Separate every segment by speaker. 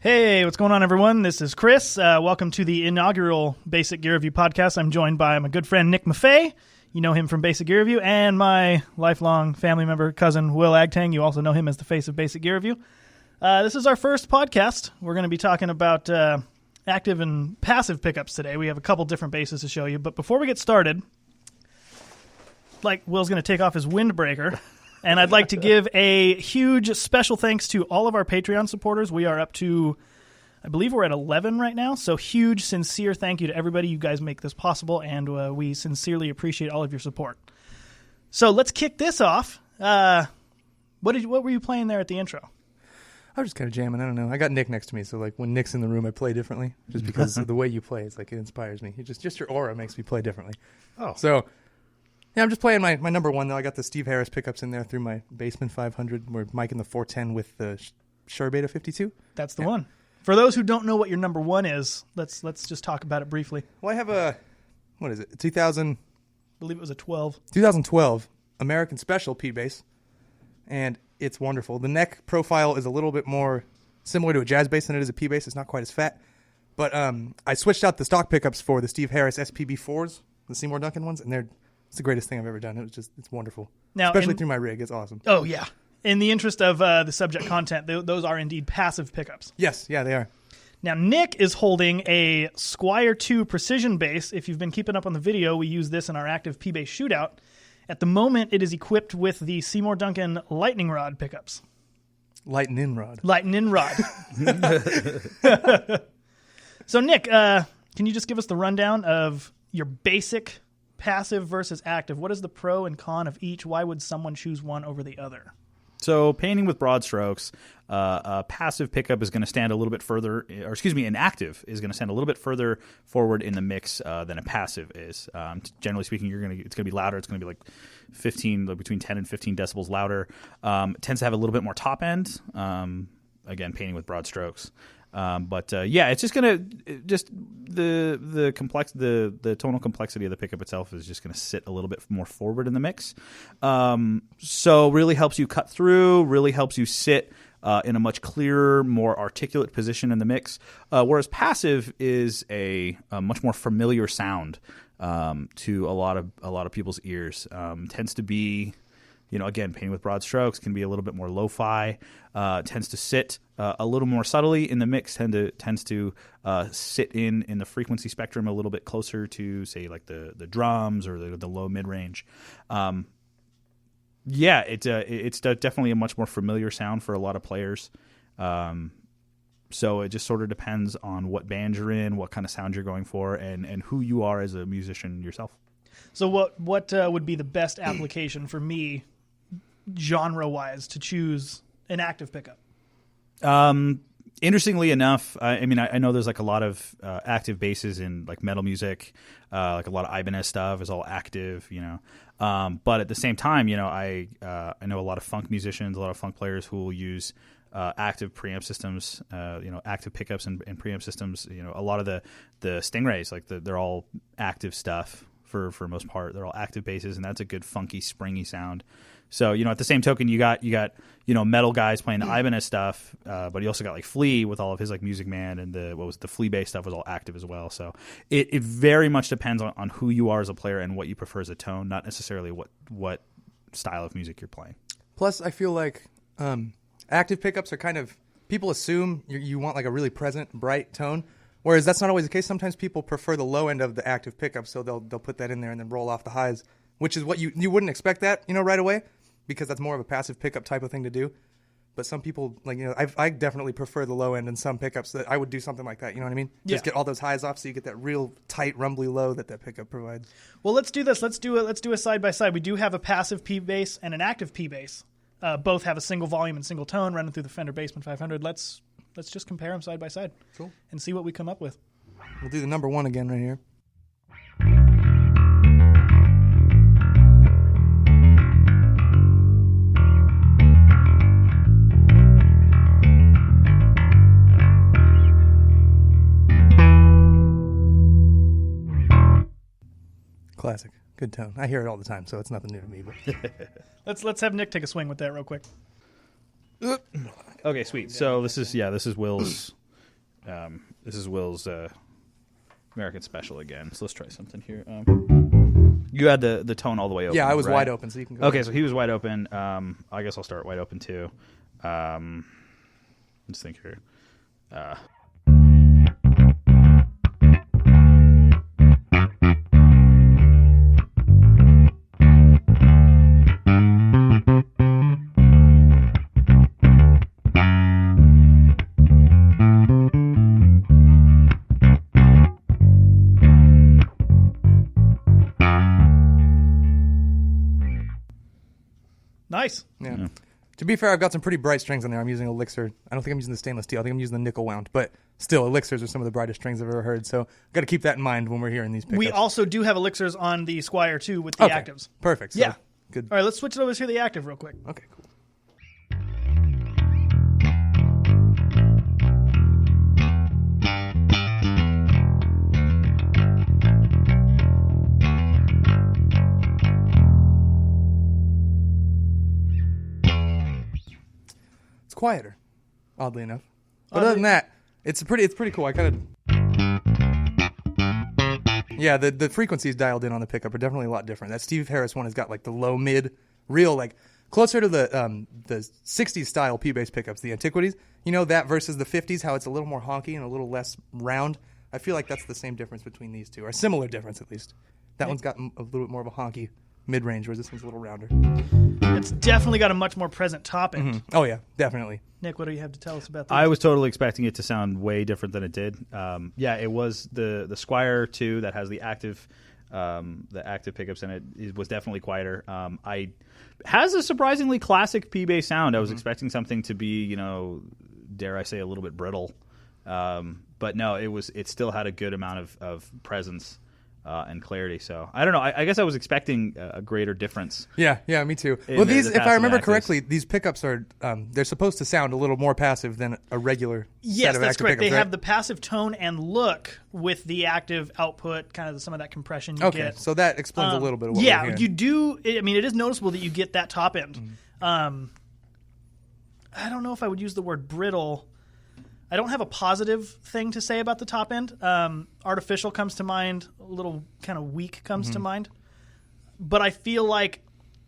Speaker 1: Hey, what's going on, everyone? This is Chris. Welcome to the inaugural Basic Gear Review podcast. I'm joined by my good friend Nick Maffei. You know him from Basic Gear Review, and my lifelong family member, cousin Will Agtang. You also know him as the face of Basic Gear Review. This is our first podcast. We're going to be talking about active and passive pickups today. We have a couple different bases to show you, but before we get started, Will's going to take off his windbreaker. And I'd like to give a huge special thanks to all of our Patreon supporters. We are up to, I believe we're at 11 right now. So huge, sincere thank you to everybody. You guys make this possible, and we sincerely appreciate all of your support. So let's kick this off. What were you playing there at the intro?
Speaker 2: I was just kind of jamming. I don't know. I got Nick next to me, so when Nick's in the room, I play differently. Just because of the way you play, it's it inspires me. Just your aura makes me play differently. Oh, so. Yeah, I'm just playing my number one, though. I got the Steve Harris pickups in there through my Basement 500. We're miking the 410 with the Shure Beta 52.
Speaker 1: That's the one. For those who don't know what your number one is, let's just talk about it briefly.
Speaker 2: Well, I have a, 2000?
Speaker 1: I believe it was a
Speaker 2: 2012 American Special P-Bass, and it's wonderful. The neck profile is a little bit more similar to a jazz bass than it is a P-Bass. It's not quite as fat. But I switched out the stock pickups for the Steve Harris SPB4s, the Seymour Duncan ones, and it's the greatest thing I've ever done. It's wonderful. Now, especially through my rig. It's awesome.
Speaker 1: Oh, yeah. In the interest of the subject content, those are indeed passive pickups.
Speaker 2: Yes. Yeah, they are.
Speaker 1: Now, Nick is holding a Squier 2 Precision bass. If you've been keeping up on the video, we use this in our active P-Bass shootout. At the moment, it is equipped with the Seymour Duncan Lightning Rod pickups.
Speaker 2: Lightning Rod.
Speaker 1: So, Nick, can you just give us the rundown of your basic passive versus active? What is the pro and con of each? Why would someone choose one over the other?
Speaker 3: So painting with broad strokes, a passive pickup is going to stand a little bit further, an active is going to stand a little bit further forward in the mix than a passive is. Generally speaking, it's going to be louder. It's going to be between 10 and 15 decibels louder. It tends to have a little bit more top end. Again, painting with broad strokes. It's just gonna the tonal complexity of the pickup itself is just gonna sit a little bit more forward in the mix. So really helps you cut through. Really helps you sit in a much clearer, more articulate position in the mix. Whereas passive is a much more familiar sound to a lot of people's ears. Tends to be. Again, painting with broad strokes can be a little bit more lo-fi, tends to sit a little more subtly in the mix, tends to sit in the frequency spectrum a little bit closer to, say, like the drums or the low mid-range. It's definitely a much more familiar sound for a lot of players. So it just sort of depends on what band you're in, what kind of sound you're going for, and who you are as a musician yourself.
Speaker 1: So what would be the best application for me, genre-wise, to choose an active pickup?
Speaker 3: Interestingly enough, I know there's a lot of active basses in metal music, a lot of Ibanez stuff is all active, But at the same time, I know a lot of funk musicians, a lot of funk players who will use active preamp systems, active pickups and preamp systems. A lot of the Stingrays, they're all active stuff. For most part, they're all active basses, and that's a good funky, springy sound. So at the same token, you got metal guys playing the Ibanez stuff, but you also got Flea with all of his Music Man, and the Flea bass stuff was all active as well. So it very much depends on who you are as a player and what you prefer as a tone, not necessarily what style of music you're playing.
Speaker 2: Plus, I feel like active pickups are kind of, people assume you want a really present, bright tone. Whereas that's not always the case. Sometimes people prefer the low end of the active pickup, so they'll put that in there and then roll off the highs, which is what you wouldn't expect that right away, because that's more of a passive pickup type of thing to do. But some people I definitely prefer the low end in some pickups. That I would do something like that. You know what I mean? Yeah. Just get all those highs off, so you get that real tight, rumbly low that pickup provides.
Speaker 1: Well, let's do this. Let's do a side by side. We do have a passive P bass and an active P bass. Both have a single volume and single tone running through the Fender Basement 500. Let's just compare them side by side.
Speaker 2: Cool.
Speaker 1: And see what we come up with.
Speaker 2: We'll do the number one again right here. Classic. Good tone. I hear it all the time, so it's nothing new to me. But
Speaker 1: let's have Nick take a swing with that real quick.
Speaker 3: Okay, sweet. So this is Will's This is Will's American Special again. So let's try something here. You had the tone all the way open.
Speaker 2: Yeah, I was
Speaker 3: right?
Speaker 2: wide open, so you can go.
Speaker 3: Okay, so he was wide open. I guess I'll start wide open too. Let's think here.
Speaker 1: Nice.
Speaker 2: Yeah. To be fair, I've got some pretty bright strings on there. I'm using Elixir. I don't think I'm using the stainless steel. I think I'm using the nickel wound. But still, Elixirs are some of the brightest strings I've ever heard. So I've got to keep that in mind when we're hearing these pickups.
Speaker 1: We also do have Elixirs on the Squire, too, with the actives.
Speaker 2: Perfect. So,
Speaker 1: yeah.
Speaker 2: Good.
Speaker 1: All right, let's switch it over to the active real quick.
Speaker 2: Okay, cool. Quieter, oddly enough. But other than that, it's pretty cool. I kind of the frequencies dialed in on the pickup are definitely a lot different. That Steve Harris one has got like the low mid, real like closer to the 60s style P bass pickups, the Antiquities. You know that versus the 50s, how it's a little more honky and a little less round. I feel like that's the same difference between these two, or a similar difference at least. That one's got a little bit more of a honky mid range, whereas this one's a little rounder.
Speaker 1: It's definitely got a much more present top end.
Speaker 2: Mm-hmm. Oh, yeah, definitely.
Speaker 1: Nick, what do you have to tell us about this?
Speaker 3: I was totally expecting it to sound way different than it did. It was the Squire 2 that has the active pickups in it. It was definitely quieter. Has a surprisingly classic P-bass sound. I was expecting something to be, dare I say, a little bit brittle. But no, it still had a good amount of presence. And clarity. So I don't know. I guess I was expecting a greater difference.
Speaker 2: Yeah, me too. Well, if I remember correctly, these pickups are they're supposed to sound a little more passive than a regular set of
Speaker 1: that's
Speaker 2: active
Speaker 1: correct.
Speaker 2: pickups,
Speaker 1: They
Speaker 2: right?
Speaker 1: have the passive tone and look with the active output, kind of some of that compression you get.
Speaker 2: So that explains a little bit of what we're hearing.
Speaker 1: You do. It is noticeable that you get that top end. I don't know if I would use the word brittle. I don't have a positive thing to say about the top end. Artificial comes to mind. A little kind of weak comes to mind. But I feel like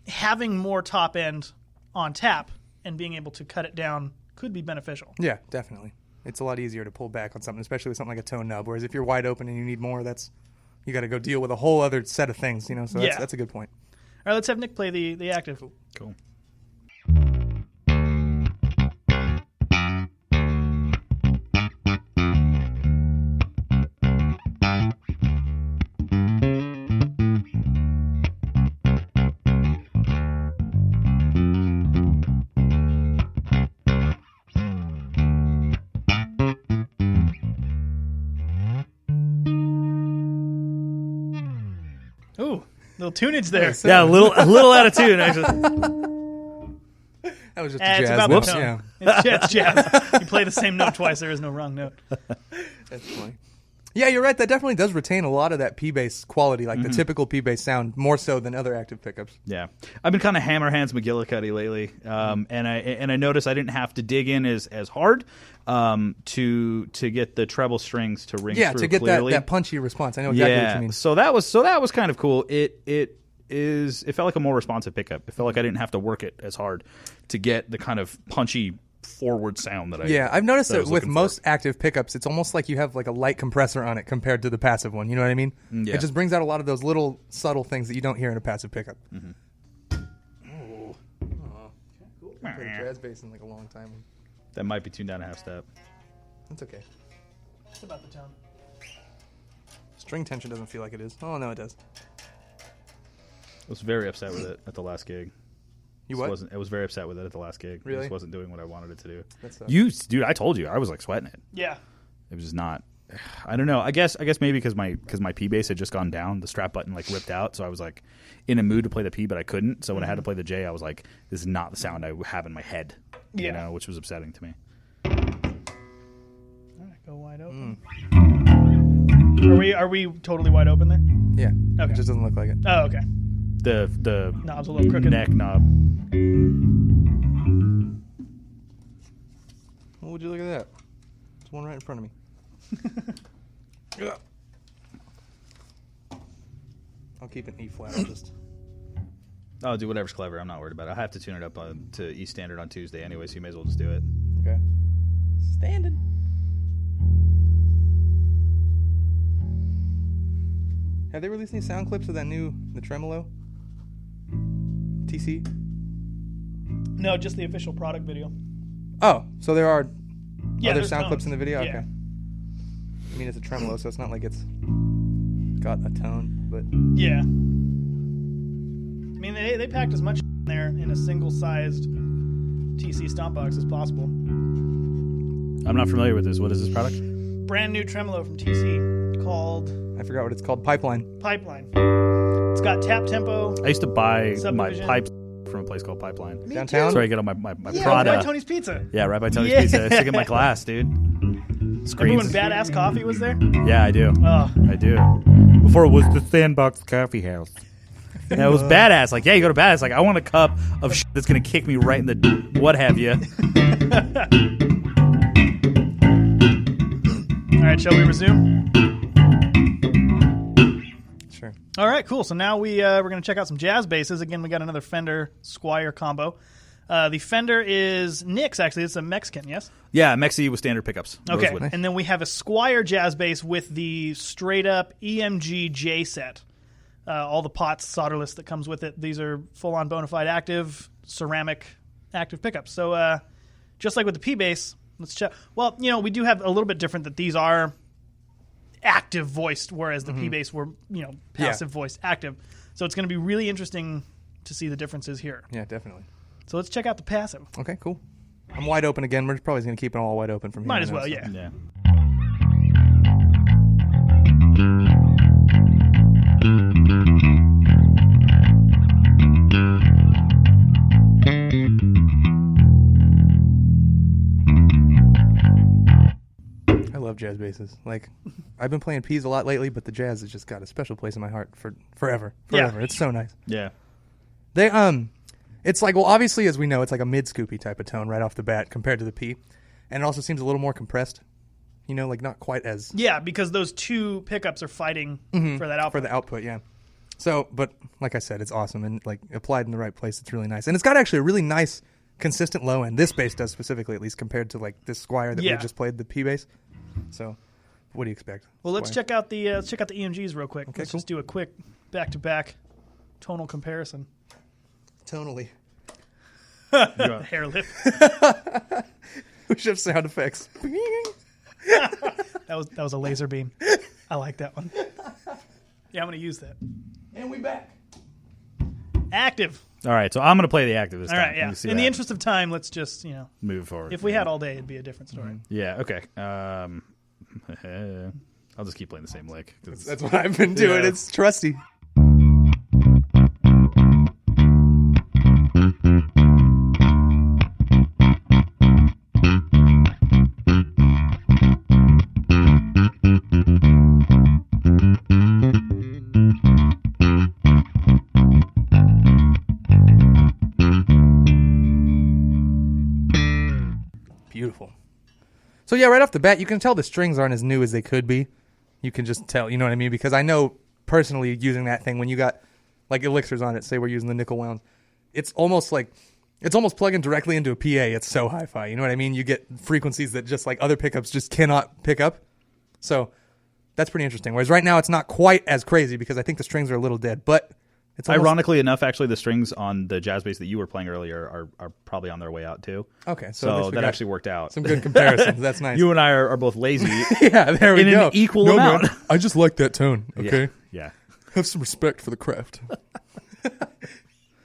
Speaker 1: having more top end on tap and being able to cut it down could be beneficial.
Speaker 2: Yeah, definitely. It's a lot easier to pull back on something, especially with something like a tone nub. Whereas if you're wide open and you need more, you got to go deal with a whole other set of things. So that's a good point.
Speaker 1: All right, let's have Nick play the active.
Speaker 3: Cool.
Speaker 1: Ooh, little tunage there.
Speaker 3: Yeah, a little out of tune, actually.
Speaker 2: That was just
Speaker 1: It's
Speaker 2: jazz.
Speaker 1: about
Speaker 2: note.
Speaker 1: the tone.
Speaker 2: Yeah.
Speaker 1: It's jazz. You play the same note twice. There is no wrong note.
Speaker 2: That's funny. Yeah, you're right. That definitely does retain a lot of that P-bass quality, like the typical P-bass sound, more so than other active pickups.
Speaker 3: Yeah, I've been kind of hammer hands McGillicuddy lately, and I noticed I didn't have to dig in as hard to get the treble strings to ring through
Speaker 2: to get
Speaker 3: clearly.
Speaker 2: that punchy response. I know exactly what you mean.
Speaker 3: So that was kind of cool. It felt like a more responsive pickup. It felt like I didn't have to work it as hard to get the kind of punchy forward sound that
Speaker 2: I've noticed that with
Speaker 3: looking
Speaker 2: most active pickups, it's almost like you have like a light compressor on it compared to the passive one. You know what I mean?
Speaker 3: Yeah.
Speaker 2: It just brings out a lot of those little subtle things that you don't hear in a passive pickup. Cool. I haven't played a jazz bass in like a long time.
Speaker 3: That might be tuned down a half step.
Speaker 2: That's okay.
Speaker 1: It's about the tone.
Speaker 2: String tension doesn't feel like it is. Oh no, it does.
Speaker 3: I was very upset with it at the last gig.
Speaker 2: You what?
Speaker 3: I was very upset with it at the last gig.
Speaker 2: Really?
Speaker 3: It just wasn't doing what I wanted it to do.
Speaker 2: That sucks.
Speaker 3: Dude, I told you, I was like sweating it.
Speaker 1: Yeah.
Speaker 3: It was just not. I don't know. I guess maybe because my P bass had just gone down, the strap button like ripped out, so I was like in a mood to play the P, but I couldn't. So when I had to play the J, I was like, this is not the sound I have in my head. You know, which was upsetting to me.
Speaker 1: All right, go wide open. Are we totally wide open there?
Speaker 2: Yeah.
Speaker 1: Okay.
Speaker 2: It just doesn't look like it.
Speaker 1: Oh, okay.
Speaker 3: The
Speaker 1: Knob's a little crooked.
Speaker 3: neck knob.
Speaker 2: Well, would you look at that? There's one right in front of me. I'll keep an E flat. I'll just.
Speaker 3: I'll do whatever's clever. I'm not worried about it. I have to tune it up to E standard on Tuesday anyway, so you may as well just do it.
Speaker 2: Okay. Standing. Have they released any sound clips of the tremolo? TC?
Speaker 1: No, just the official product video.
Speaker 2: Oh, so there are other
Speaker 1: there's
Speaker 2: sound
Speaker 1: tones.
Speaker 2: clips in the video?
Speaker 1: Yeah.
Speaker 2: Okay. I mean, it's a tremolo, so it's not like it's got a tone, but...
Speaker 1: Yeah. I mean, they packed as much in there in a single-sized TC stomp box as possible.
Speaker 3: I'm not familiar with this. What is this product?
Speaker 1: Brand new tremolo from TC called
Speaker 2: I forgot what it's called. Pipeline.
Speaker 1: Pipeline. It's got tap tempo.
Speaker 3: I used to buy my
Speaker 1: Subdivision.
Speaker 3: pipes from a place called Pipeline.
Speaker 1: Me
Speaker 2: Downtown?
Speaker 3: That's
Speaker 1: too.
Speaker 3: where I get all my
Speaker 1: Yeah,
Speaker 3: Prada.
Speaker 1: by Tony's Pizza.
Speaker 3: Yeah, right by Tony's
Speaker 1: Yeah.
Speaker 3: Pizza. I stick in my glass, dude.
Speaker 1: Remember when Badass Coffee was there?
Speaker 3: Yeah, I do.
Speaker 1: Oh,
Speaker 3: I do. Before it was the Sandbox Coffee House. Yeah, it was badass. Like, yeah, you go to Badass. Like, I want a cup of shit that's going to kick me right in the what have you.
Speaker 1: all right. Shall we resume?
Speaker 2: Sure.
Speaker 1: All right, cool. So now we're going to check out some jazz basses. Again, we got another Fender Squier combo. The Fender is Nick's, actually. It's a Mexican, yes?
Speaker 3: Yeah, Mexi with standard pickups.
Speaker 1: Okay,
Speaker 3: Rosewood.
Speaker 1: and then we have a Squier jazz bass with the straight-up EMG J set. All the pots, solderless that comes with it. These are full-on bona fide active, ceramic active pickups. So just like with the P-Bass, let's check. Well, we do have a little bit different that these are active voiced, whereas the P-Bass were, passive voiced active. So it's going to be really interesting to see the differences here.
Speaker 2: Yeah, definitely.
Speaker 1: So let's check out the passive.
Speaker 2: Okay, cool. I'm wide open again. We're probably going to keep it all wide open from here.
Speaker 1: Might
Speaker 2: on
Speaker 1: as
Speaker 2: out,
Speaker 1: well,
Speaker 2: so-
Speaker 1: yeah.
Speaker 3: Yeah.
Speaker 2: I love jazz basses. Like, I've been playing P's a lot lately, but the jazz has just got a special place in my heart for forever.
Speaker 1: Yeah.
Speaker 2: It's so nice.
Speaker 3: Yeah.
Speaker 2: They it's like, well, obviously, as we know, it's like a mid-scoopy type of tone right off the bat compared to the P, and it also seems a little more compressed. Like not quite as
Speaker 1: Yeah, because those two pickups are fighting for that output.
Speaker 2: for the output. Yeah. So, but like I said, it's awesome and like applied in the right place. It's really nice, and it's got actually a really nice, consistent low end. This bass does specifically, at least compared to like this Squier that
Speaker 1: Yeah.
Speaker 2: we just played, the P bass. So, what do you expect?
Speaker 1: Well, let's
Speaker 2: Squier?
Speaker 1: check out the EMGs real quick.
Speaker 2: Okay,
Speaker 1: Let's
Speaker 2: cool.
Speaker 1: just do a quick back-to-back tonal comparison.
Speaker 2: Tonally.
Speaker 1: Hair lip.
Speaker 2: We should have sound effects.
Speaker 1: That was a laser beam. I like that one. Yeah, I'm going to use that.
Speaker 2: And we back.
Speaker 1: Active.
Speaker 3: All right, so I'm going to play the active this
Speaker 1: All
Speaker 3: time.
Speaker 1: right, yeah.
Speaker 3: Let me see
Speaker 1: In
Speaker 3: what
Speaker 1: the
Speaker 3: happens.
Speaker 1: interest of time, let's just,
Speaker 3: Move forward.
Speaker 1: if we had all day, it'd be a different story.
Speaker 3: Yeah, okay. I'll just keep playing the same lick. 'cause-
Speaker 2: That's what I've been doing.
Speaker 3: Yeah.
Speaker 2: It's trusty. Beautiful. So yeah, right off the bat, you can tell the strings aren't as new as they could be. You can just tell, you know what I mean? Because I know personally using that thing when you got like elixirs on it, say we're using the nickel wounds, it's almost plugging directly into a PA. It's so hi-fi. You know what I mean? You get frequencies that just like other pickups just cannot pick up. So that's pretty interesting. Whereas right now it's not quite as crazy because I think the strings are a little dead, but it's almost,
Speaker 3: Ironically enough, actually, the strings on the jazz bass that you were playing earlier are probably on their way out too.
Speaker 2: okay. So, at
Speaker 3: So
Speaker 2: least we
Speaker 3: that
Speaker 2: got
Speaker 3: actually worked out.
Speaker 2: some good comparisons. That's nice.
Speaker 3: You and I are both lazy.
Speaker 2: yeah, there we
Speaker 3: in
Speaker 2: go.
Speaker 3: an equal
Speaker 2: No,
Speaker 3: amount.
Speaker 2: man, I just like that tone. Okay.
Speaker 3: Yeah.
Speaker 2: Have some respect for the craft.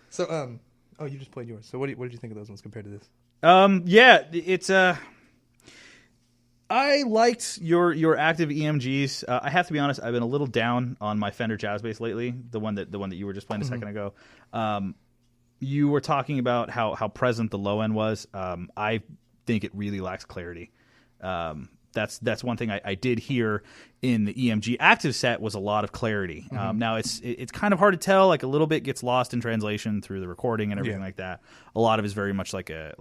Speaker 2: So, oh, you just played yours. So, what did you think of those ones compared to this?
Speaker 3: Yeah, it's I liked your active EMGs. I have to be honest, I've been a little down on my Fender jazz bass lately. The one that you were just playing a second ago. You were talking about how present the low end was. I think it really lacks clarity. That's one thing I did hear in the EMG active set was a lot of clarity. Now it's kind of hard to tell. Like a little bit gets lost in translation through the recording and everything like that. A lot of it is very much like a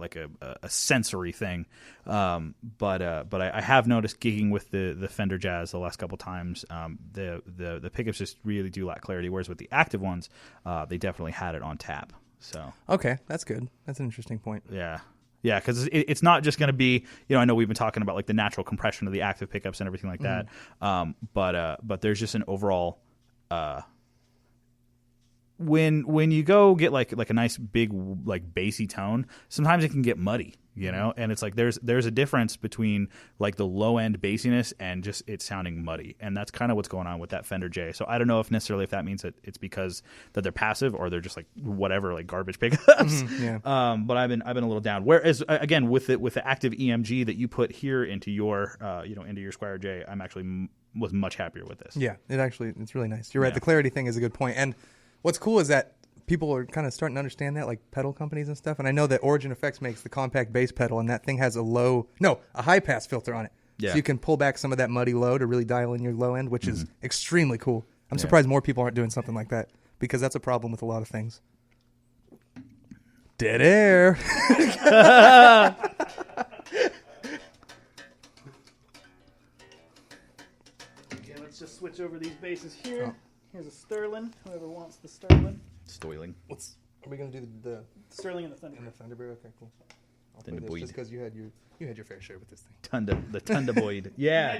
Speaker 3: sensory thing. But I have noticed gigging with the Fender Jazz the last couple times. The pickups just really do lack clarity. Whereas with the active ones, they definitely had it on tap. So
Speaker 2: okay, that's good. That's an interesting point.
Speaker 3: Yeah. Yeah, because it's not just going to be, I know we've been talking about like the natural compression of the active pickups and everything like that, but there's just an overall when you go get like a nice big like bassy tone, sometimes it can get muddy, and it's like there's a difference between like the low end bassiness and just it sounding muddy, and that's kind of what's going on with that Fender J. So I don't know if that means that it's because that they're passive or they're just like whatever, like garbage pickups. But I've been a little down. Whereas again with the active EMG that you put here into your into your Squire J, I'm actually was much happier with this.
Speaker 2: Yeah, it's really nice. You're right. The clarity thing is a good point. And what's cool is that people are kind of starting to understand that, like pedal companies and stuff. And I know that Origin Effects makes the compact bass pedal, and that thing has a high pass filter on it. Yeah. So you can pull back some of that muddy low to really dial in your low end, which is extremely cool. I'm surprised more people aren't doing something like that, because that's a problem with a lot of things. Dead air.
Speaker 1: Okay, let's just switch over these basses here. Here's a Sterling. Whoever wants the Sterling.
Speaker 3: Stoiling.
Speaker 2: Are we gonna do the
Speaker 1: Sterling and the Thunderbird?
Speaker 2: And the Thunderbird. Okay, cool. I'll play this just because you had your fair share with this thing.
Speaker 3: The Thunderbird. Yeah.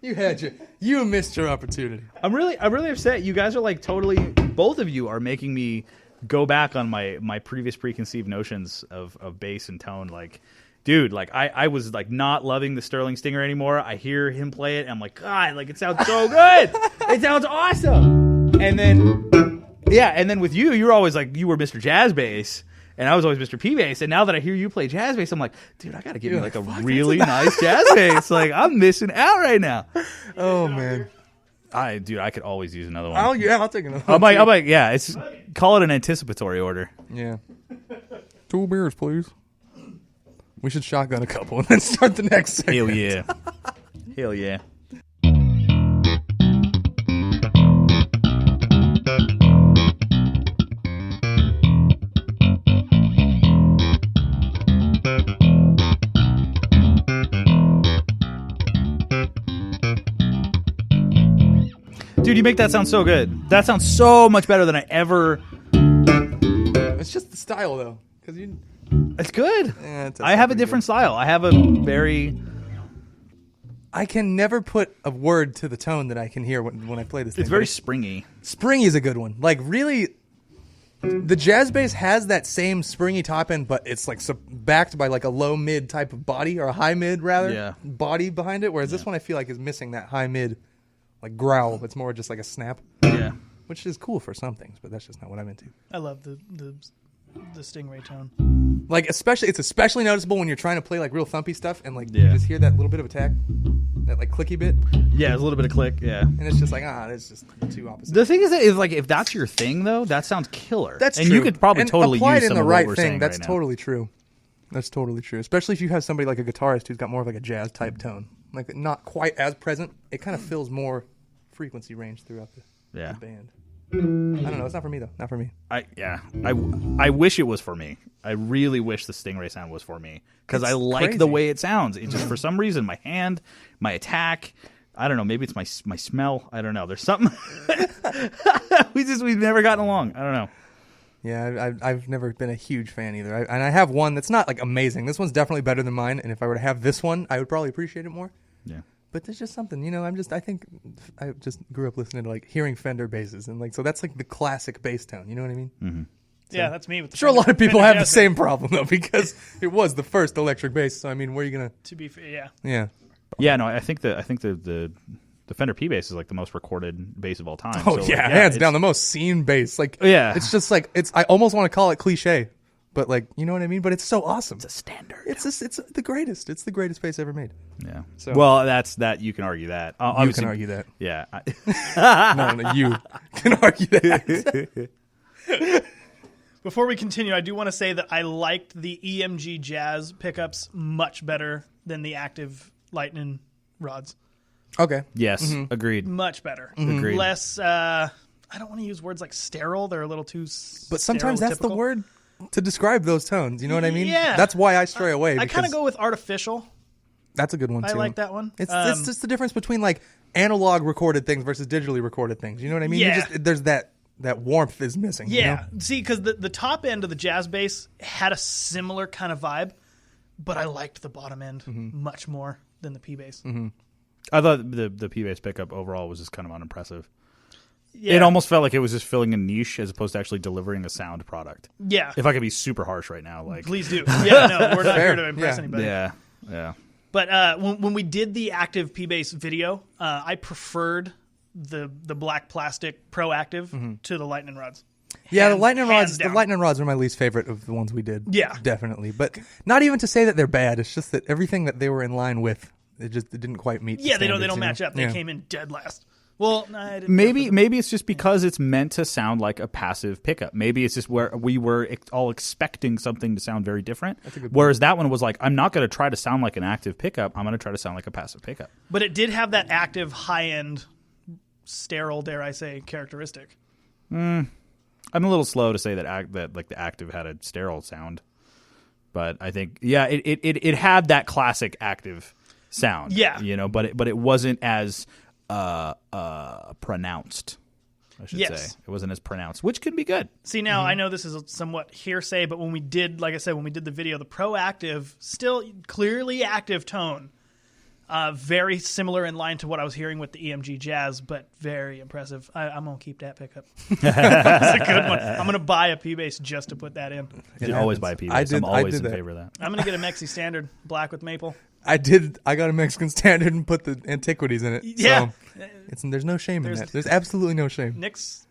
Speaker 1: You had your time.
Speaker 2: You missed your opportunity.
Speaker 3: I'm really upset. You guys are like totally. Both of you are making me go back on my previous preconceived notions of bass and tone. Like, dude, like I was like not loving the Sterling Stinger anymore. I hear him play it, and I'm like, God, like it sounds so good. It sounds awesome. And then with you were always like, you were Mr. Jazz Bass, and I was always Mr. P Bass. And now that I hear you play jazz bass, I'm like, dude, I gotta get me like a really nice jazz bass. Like I'm missing out right now.
Speaker 2: Oh man.
Speaker 3: I could always use another one.
Speaker 2: I'll take another
Speaker 3: one.
Speaker 2: I'm
Speaker 3: like, yeah, call it an anticipatory order.
Speaker 2: Yeah. 2 beers, please. We should shotgun a couple and then start the next segment.
Speaker 3: Hell yeah. Hell yeah. Dude, you make that sound so good. That sounds so much better than I ever.
Speaker 2: It's just the style, though, because you.
Speaker 3: It's good. Yeah, I have a different style. I have a very.
Speaker 2: I can never put a word to the tone that I can hear when I play this thing.
Speaker 3: It's very springy.
Speaker 2: Springy is a good one. Like really, the jazz bass has that same springy top end, but it's like backed by like a low mid type of body, or a high mid rather body behind it. Whereas this one I feel like is missing that high mid. Like growl, it's more just like a snap.
Speaker 3: Yeah,
Speaker 2: which is cool for some things, but that's just not what I'm into.
Speaker 1: I love the Stingray tone.
Speaker 2: Like it's especially noticeable when you're trying to play like real thumpy stuff, and like you just hear that little bit of attack, that like clicky bit.
Speaker 3: Yeah, there's a little bit of click. Yeah,
Speaker 2: and it's just like that's just too opposite.
Speaker 3: The thing is that if that's your thing though, that sounds killer.
Speaker 2: That's
Speaker 3: and
Speaker 2: true.
Speaker 3: You could probably totally
Speaker 2: apply
Speaker 3: use
Speaker 2: it in
Speaker 3: some
Speaker 2: the
Speaker 3: of
Speaker 2: right
Speaker 3: what we're
Speaker 2: thing.
Speaker 3: saying
Speaker 2: That's
Speaker 3: right
Speaker 2: totally true. That's totally true. Especially if you have somebody like a guitarist who's got more of like a jazz type tone, like not quite as present. It kind of fills more frequency range throughout the band. I don't know. It's not for me though. Not for me.
Speaker 3: I wish it was for me. I really wish the Stingray sound was for me because I like
Speaker 2: crazy.
Speaker 3: the way it sounds. It just for some reason my hand, my attack. I don't know. Maybe it's my smell. I don't know. There's something. we've never gotten along. I don't know.
Speaker 2: Yeah, I've never been a huge fan either. And I have one that's not like amazing. This one's definitely better than mine. And if I were to have this one, I would probably appreciate it more.
Speaker 3: Yeah.
Speaker 2: But there's just something, I think I just grew up listening to like hearing Fender basses, and like so that's like the classic bass tone. You know what I mean?
Speaker 3: Mm-hmm.
Speaker 1: So, yeah, that's me. With the
Speaker 2: sure,
Speaker 1: Fender,
Speaker 2: a lot of people
Speaker 1: Fender
Speaker 2: have the
Speaker 1: Jazz
Speaker 2: same problem though, because it was the first electric bass. So I mean, where are you gonna?
Speaker 1: To be fair,
Speaker 3: yeah. No, I think the Fender P bass is like the most recorded bass of all time.
Speaker 2: Oh
Speaker 3: so,
Speaker 2: yeah, hands down the most seen bass. Like it's just like I almost want to call it cliche. But like, you know what I mean? But it's so awesome.
Speaker 3: It's a standard.
Speaker 2: It's the greatest. It's the greatest bass ever made.
Speaker 3: Yeah. So. Well, that's that. You can argue that.
Speaker 2: You can argue that.
Speaker 3: Yeah.
Speaker 2: No, you can argue that.
Speaker 1: Before we continue, I do want to say that I liked the EMG Jazz pickups much better than the active Lightning rods.
Speaker 2: Okay.
Speaker 3: Yes, agreed.
Speaker 1: Much better.
Speaker 3: Agreed.
Speaker 1: Less. I don't want to use words like sterile. They're a little too.
Speaker 2: But sometimes that's the
Speaker 1: stereotypical.
Speaker 2: word to describe those tones. You know what I mean?
Speaker 1: Yeah.
Speaker 2: That's why I stray away.
Speaker 1: I kind of
Speaker 2: because
Speaker 1: go with artificial.
Speaker 2: That's a good one too.
Speaker 1: I like that one.
Speaker 2: It's just the difference between like analog recorded things versus digitally recorded things. You know what I mean?
Speaker 1: Yeah.
Speaker 2: There's that warmth is missing.
Speaker 1: Yeah.
Speaker 2: You know?
Speaker 1: See, because the top end of the jazz bass had a similar kind of vibe, but I liked the bottom end much more than the P bass.
Speaker 3: I thought the P bass pickup overall was just kind of unimpressive.
Speaker 1: Yeah.
Speaker 3: It almost felt like it was just filling a niche as opposed to actually delivering a sound product.
Speaker 1: Yeah.
Speaker 3: If I could be super harsh right now, like
Speaker 1: Please do. Yeah, no, we're not
Speaker 2: Fair.
Speaker 1: here to impress
Speaker 2: Yeah.
Speaker 1: anybody.
Speaker 3: yeah.
Speaker 1: But when we did the active P-Bass video, I preferred the black plastic Pro Active to the Lightning rods.
Speaker 2: Yeah, the lightning rods.
Speaker 1: hands
Speaker 2: The
Speaker 1: down.
Speaker 2: lightning rods are my least favorite of the ones we did.
Speaker 1: Yeah.
Speaker 2: definitely. But not even to say that they're bad. It's just that everything that they were in line with, it didn't quite meet.
Speaker 1: Yeah,
Speaker 2: the
Speaker 1: they don't
Speaker 2: standards,
Speaker 1: match up. They
Speaker 2: Yeah.
Speaker 1: came in dead last. Well, no, I didn't.
Speaker 3: Maybe it's just because it's meant to sound like a passive pickup. Maybe it's just where we were all expecting something to sound very different. Whereas that one was like, I'm not going to try to sound like an active pickup. I'm going to try to sound like a passive pickup.
Speaker 1: But it did have that active high end, sterile, dare I say, characteristic.
Speaker 3: I'm a little slow to say that like the active had a sterile sound, but I think it had that classic active sound.
Speaker 1: Yeah.
Speaker 3: But it wasn't as pronounced. I should
Speaker 1: Yes.
Speaker 3: say it wasn't as pronounced, which can be good.
Speaker 1: See, now I know this is somewhat hearsay, but when we did, like I said, when we did the video, the Proactive, still clearly active tone, very similar in line to what I was hearing with the EMG Jazz, but very impressive. I'm going to keep that pickup. That's a good one. I'm going to buy a P-Bass just to put that in.
Speaker 3: You should always buy P-Bass. I'm
Speaker 2: I
Speaker 3: always
Speaker 2: did
Speaker 3: in
Speaker 2: that.
Speaker 3: favor of that.
Speaker 1: I'm going to get a Mexi Standard black with maple.
Speaker 2: I got a Mexican standard and put the antiquities in it.
Speaker 1: Yeah.
Speaker 2: So there's no shame in that. There's absolutely no shame.
Speaker 1: Nick's,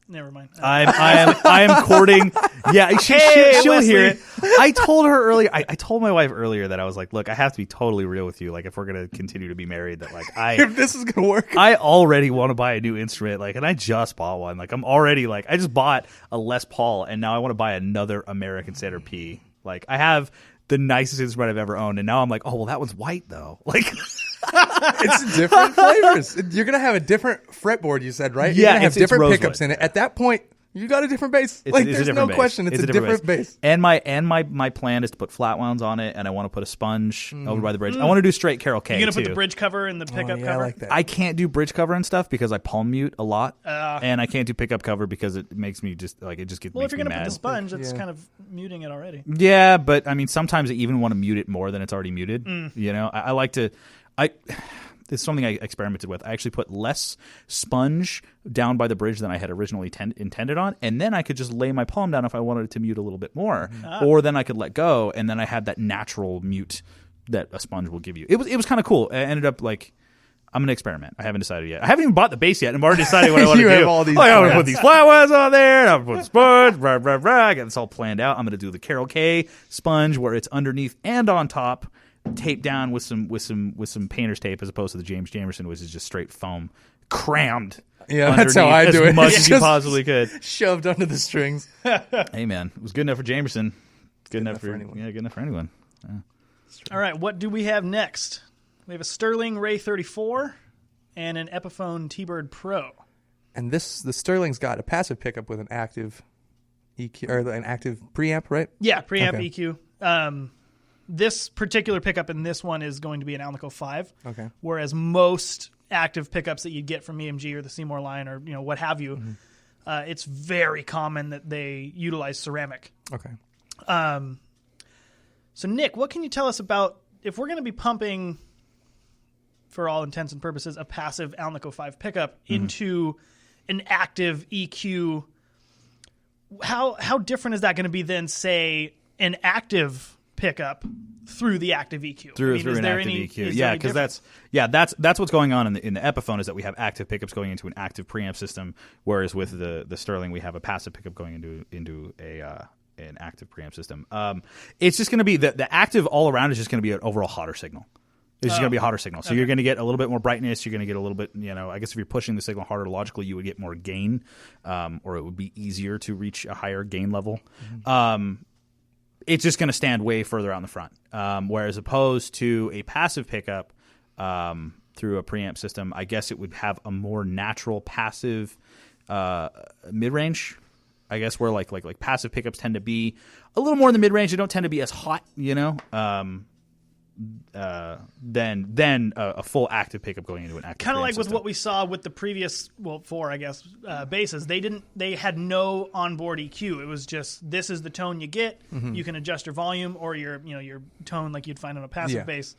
Speaker 1: never mind.
Speaker 3: I am courting. Yeah, she'll
Speaker 1: Wesley.
Speaker 3: hear it. I told her earlier. I told my wife earlier that I was like, look, I have to be totally real with you. Like, if we're gonna continue to be married, that like
Speaker 2: If this is gonna work,
Speaker 3: I already want to buy a new instrument. Like, and I just bought one. Like, I'm already like, I just bought a Les Paul, and now I want to buy another American Standard P. Like, I have the nicest instrument I've ever owned, and now I'm like, oh well, that one's white though. Like.
Speaker 2: it's different flavors. You're gonna have a different fretboard. You said right? You're
Speaker 3: Yeah,
Speaker 2: gonna have
Speaker 3: it's
Speaker 2: different
Speaker 3: rosewood.
Speaker 2: pickups in it. At that point, you got a different bass.
Speaker 3: It's
Speaker 2: Like
Speaker 3: a
Speaker 2: there's
Speaker 3: different
Speaker 2: no
Speaker 3: bass.
Speaker 2: question. It's a different bass.
Speaker 3: And my plan is to put flat wounds on it, and I want to put a sponge over by the bridge. I want to do straight Carol K.
Speaker 1: You're going to
Speaker 3: too.
Speaker 1: put the bridge cover and the pickup
Speaker 2: I
Speaker 1: cover?
Speaker 2: like that.
Speaker 3: I can't do bridge cover and stuff because I palm mute a lot, and I can't do pickup cover because it makes me just like it just gets.
Speaker 1: Well, if
Speaker 3: makes
Speaker 1: you're
Speaker 3: me
Speaker 1: going to put
Speaker 3: mad.
Speaker 1: the sponge, it's
Speaker 2: Yeah.
Speaker 1: kind of muting it already.
Speaker 3: Yeah, but I mean, sometimes I even want to mute it more than it's already muted. You know, I like to. It's something I experimented with. I actually put less sponge down by the bridge than I had originally intended on, and then I could just lay my palm down if I wanted it to mute a little bit more, or then I could let go, and then I had that natural mute that a sponge will give you. It was kind of cool. I ended up like, I'm gonna experiment. I haven't decided yet. I haven't even bought the bass yet, and I'm already deciding what I want to
Speaker 2: You
Speaker 3: do.
Speaker 2: have all these
Speaker 3: I'm gonna
Speaker 2: plans.
Speaker 3: put these flat ones on there, and I'm gonna put sponge. Rah, rah, rah. I got this all planned out. I'm gonna do the Carol K sponge where it's underneath and on top, taped down with some painter's tape, as opposed to the James Jamerson, which is just straight foam crammed.
Speaker 2: Yeah, that's how I
Speaker 3: underneath
Speaker 2: do
Speaker 3: as
Speaker 2: it.
Speaker 3: much
Speaker 2: It's
Speaker 3: as you
Speaker 2: just
Speaker 3: possibly could.
Speaker 2: Shoved under the strings.
Speaker 3: Hey man, it was good enough for Jamerson. It's good enough for
Speaker 2: anyone.
Speaker 3: Yeah, good enough for anyone.
Speaker 1: All right, what do we have next? We have a Sterling Ray 34 and an Epiphone T-Bird Pro.
Speaker 2: And the Sterling's got a passive pickup with an active EQ or an active preamp, right?
Speaker 1: Yeah, preamp
Speaker 2: Okay.
Speaker 1: EQ. This particular pickup in this one is going to be an Alnico 5.
Speaker 2: Okay.
Speaker 1: Whereas most active pickups that you'd get from EMG or the Seymour line or what have you, it's very common that they utilize ceramic.
Speaker 2: Okay.
Speaker 1: So Nick, what can you tell us about if we're going to be pumping, for all intents and purposes, a passive Alnico 5 pickup into an active EQ? How different is that going to be than, say, an active pickup through the active EQ?
Speaker 3: Through
Speaker 1: is
Speaker 3: an
Speaker 1: there
Speaker 3: active
Speaker 1: any-
Speaker 3: EQ.
Speaker 1: is there
Speaker 3: Yeah,
Speaker 1: any
Speaker 3: because
Speaker 1: difference?
Speaker 3: that's what's going on in the Epiphone is that we have active pickups going into an active preamp system, whereas with the Sterling we have a passive pickup going into an active preamp system. It's just going to be the active all around is just going to be an overall hotter signal. It's just going to be a hotter signal. So you're going to get a little bit more brightness. You're going to get a little bit, I guess if you're pushing the signal harder, logically you would get more gain, or it would be easier to reach a higher gain level. It's just going to stand way further out in the front. Whereas opposed to a passive pickup, through a preamp system, I guess it would have a more natural passive mid-range. I guess where like passive pickups tend to be a little more in the mid-range. They don't tend to be as hot, than a full active pickup going into an active.
Speaker 1: Kind of like
Speaker 3: system.
Speaker 1: with what we saw with the previous, four, I guess, basses. They had no onboard EQ. It was just, this is the tone you get.
Speaker 2: Mm-hmm.
Speaker 1: You can adjust your volume or your tone like you'd find on a passive bass.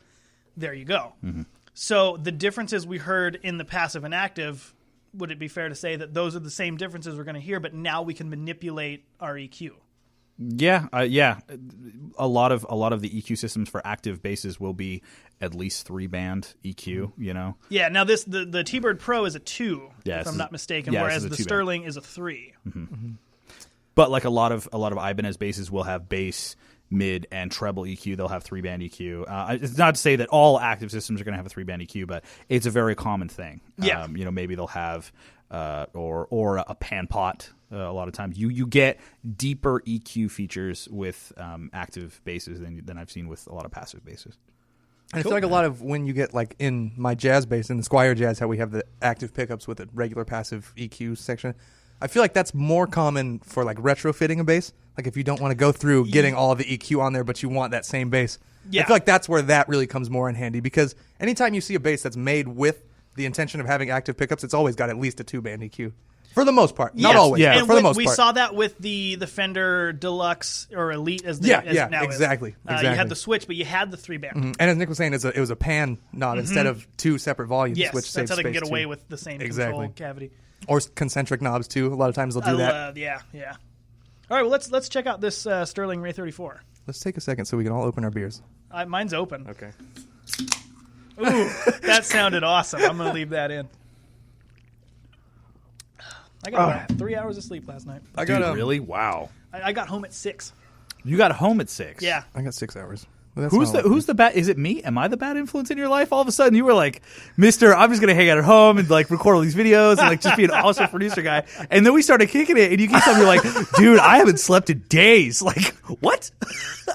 Speaker 1: There you go.
Speaker 3: Mm-hmm.
Speaker 1: So the differences we heard in the passive and active, would it be fair to say that those are the same differences we're going to hear, but now we can manipulate our EQ?
Speaker 3: Yeah. A lot of the EQ systems for active basses will be at least 3-band EQ.
Speaker 1: Yeah. Now the T-Bird Pro is a 2, if I'm not mistaken, whereas the
Speaker 3: 2-band.
Speaker 1: Sterling is a 3.
Speaker 3: Mm-hmm. Mm-hmm. But like a lot of Ibanez basses will have bass, mid, and treble EQ. They'll have 3-band EQ. It's not to say that all active systems are going to have a 3-band EQ, but it's a very common thing.
Speaker 1: Yeah.
Speaker 3: Maybe they'll have or a pan pot. A lot of times you get deeper EQ features with active basses than I've seen with a lot of passive basses.
Speaker 2: And I feel like a lot of when you get like in my jazz bass, in the Squier Jazz, how we have the active pickups with a regular passive EQ section, I feel like that's more common for like retrofitting a bass. Like if you don't want to go through getting all of the EQ on there, but you want that same bass.
Speaker 1: Yeah.
Speaker 2: I feel like that's where that really comes more in handy, because anytime you see a bass that's made with the intention of having active pickups, it's always got at least a 2-band EQ. For the most part. Not always,
Speaker 3: yeah.
Speaker 2: but
Speaker 1: And
Speaker 2: for the most
Speaker 1: we
Speaker 2: part.
Speaker 1: saw that with the Fender Deluxe or Elite as,
Speaker 2: Yeah,
Speaker 1: as it now
Speaker 2: exactly,
Speaker 1: is. You had the switch, but you had the 3-band.
Speaker 2: Mhm. And as Nick was saying, it was a pan knob instead of 2 separate volumes,
Speaker 1: Yes,
Speaker 2: which
Speaker 1: that's
Speaker 2: saves
Speaker 1: how they can
Speaker 2: space
Speaker 1: get away
Speaker 2: too.
Speaker 1: with the same
Speaker 2: Exactly.
Speaker 1: control cavity.
Speaker 2: Or concentric knobs too. A lot of times they'll do that.
Speaker 1: Yeah. All right, well, let's check out this Sterling Ray 34.
Speaker 2: Let's take a second so we can all open our beers.
Speaker 1: Mine's open.
Speaker 2: Okay.
Speaker 1: Ooh, that sounded awesome. I'm going to leave that in. I got about 3 hours of sleep last night.
Speaker 2: I got
Speaker 3: really? Wow.
Speaker 1: I got home at 6.
Speaker 3: You got home at 6.
Speaker 1: Yeah.
Speaker 2: I got 6 hours. Well,
Speaker 3: Who's the bad? Is it me? Am I the bad influence in your life? All of a sudden, you were like, "Mister, I'm just gonna hang out at home and like record all these videos and like just be an awesome producer guy." And then we started kicking it, and you keep telling me like, "Dude, I haven't slept in days." Like, what?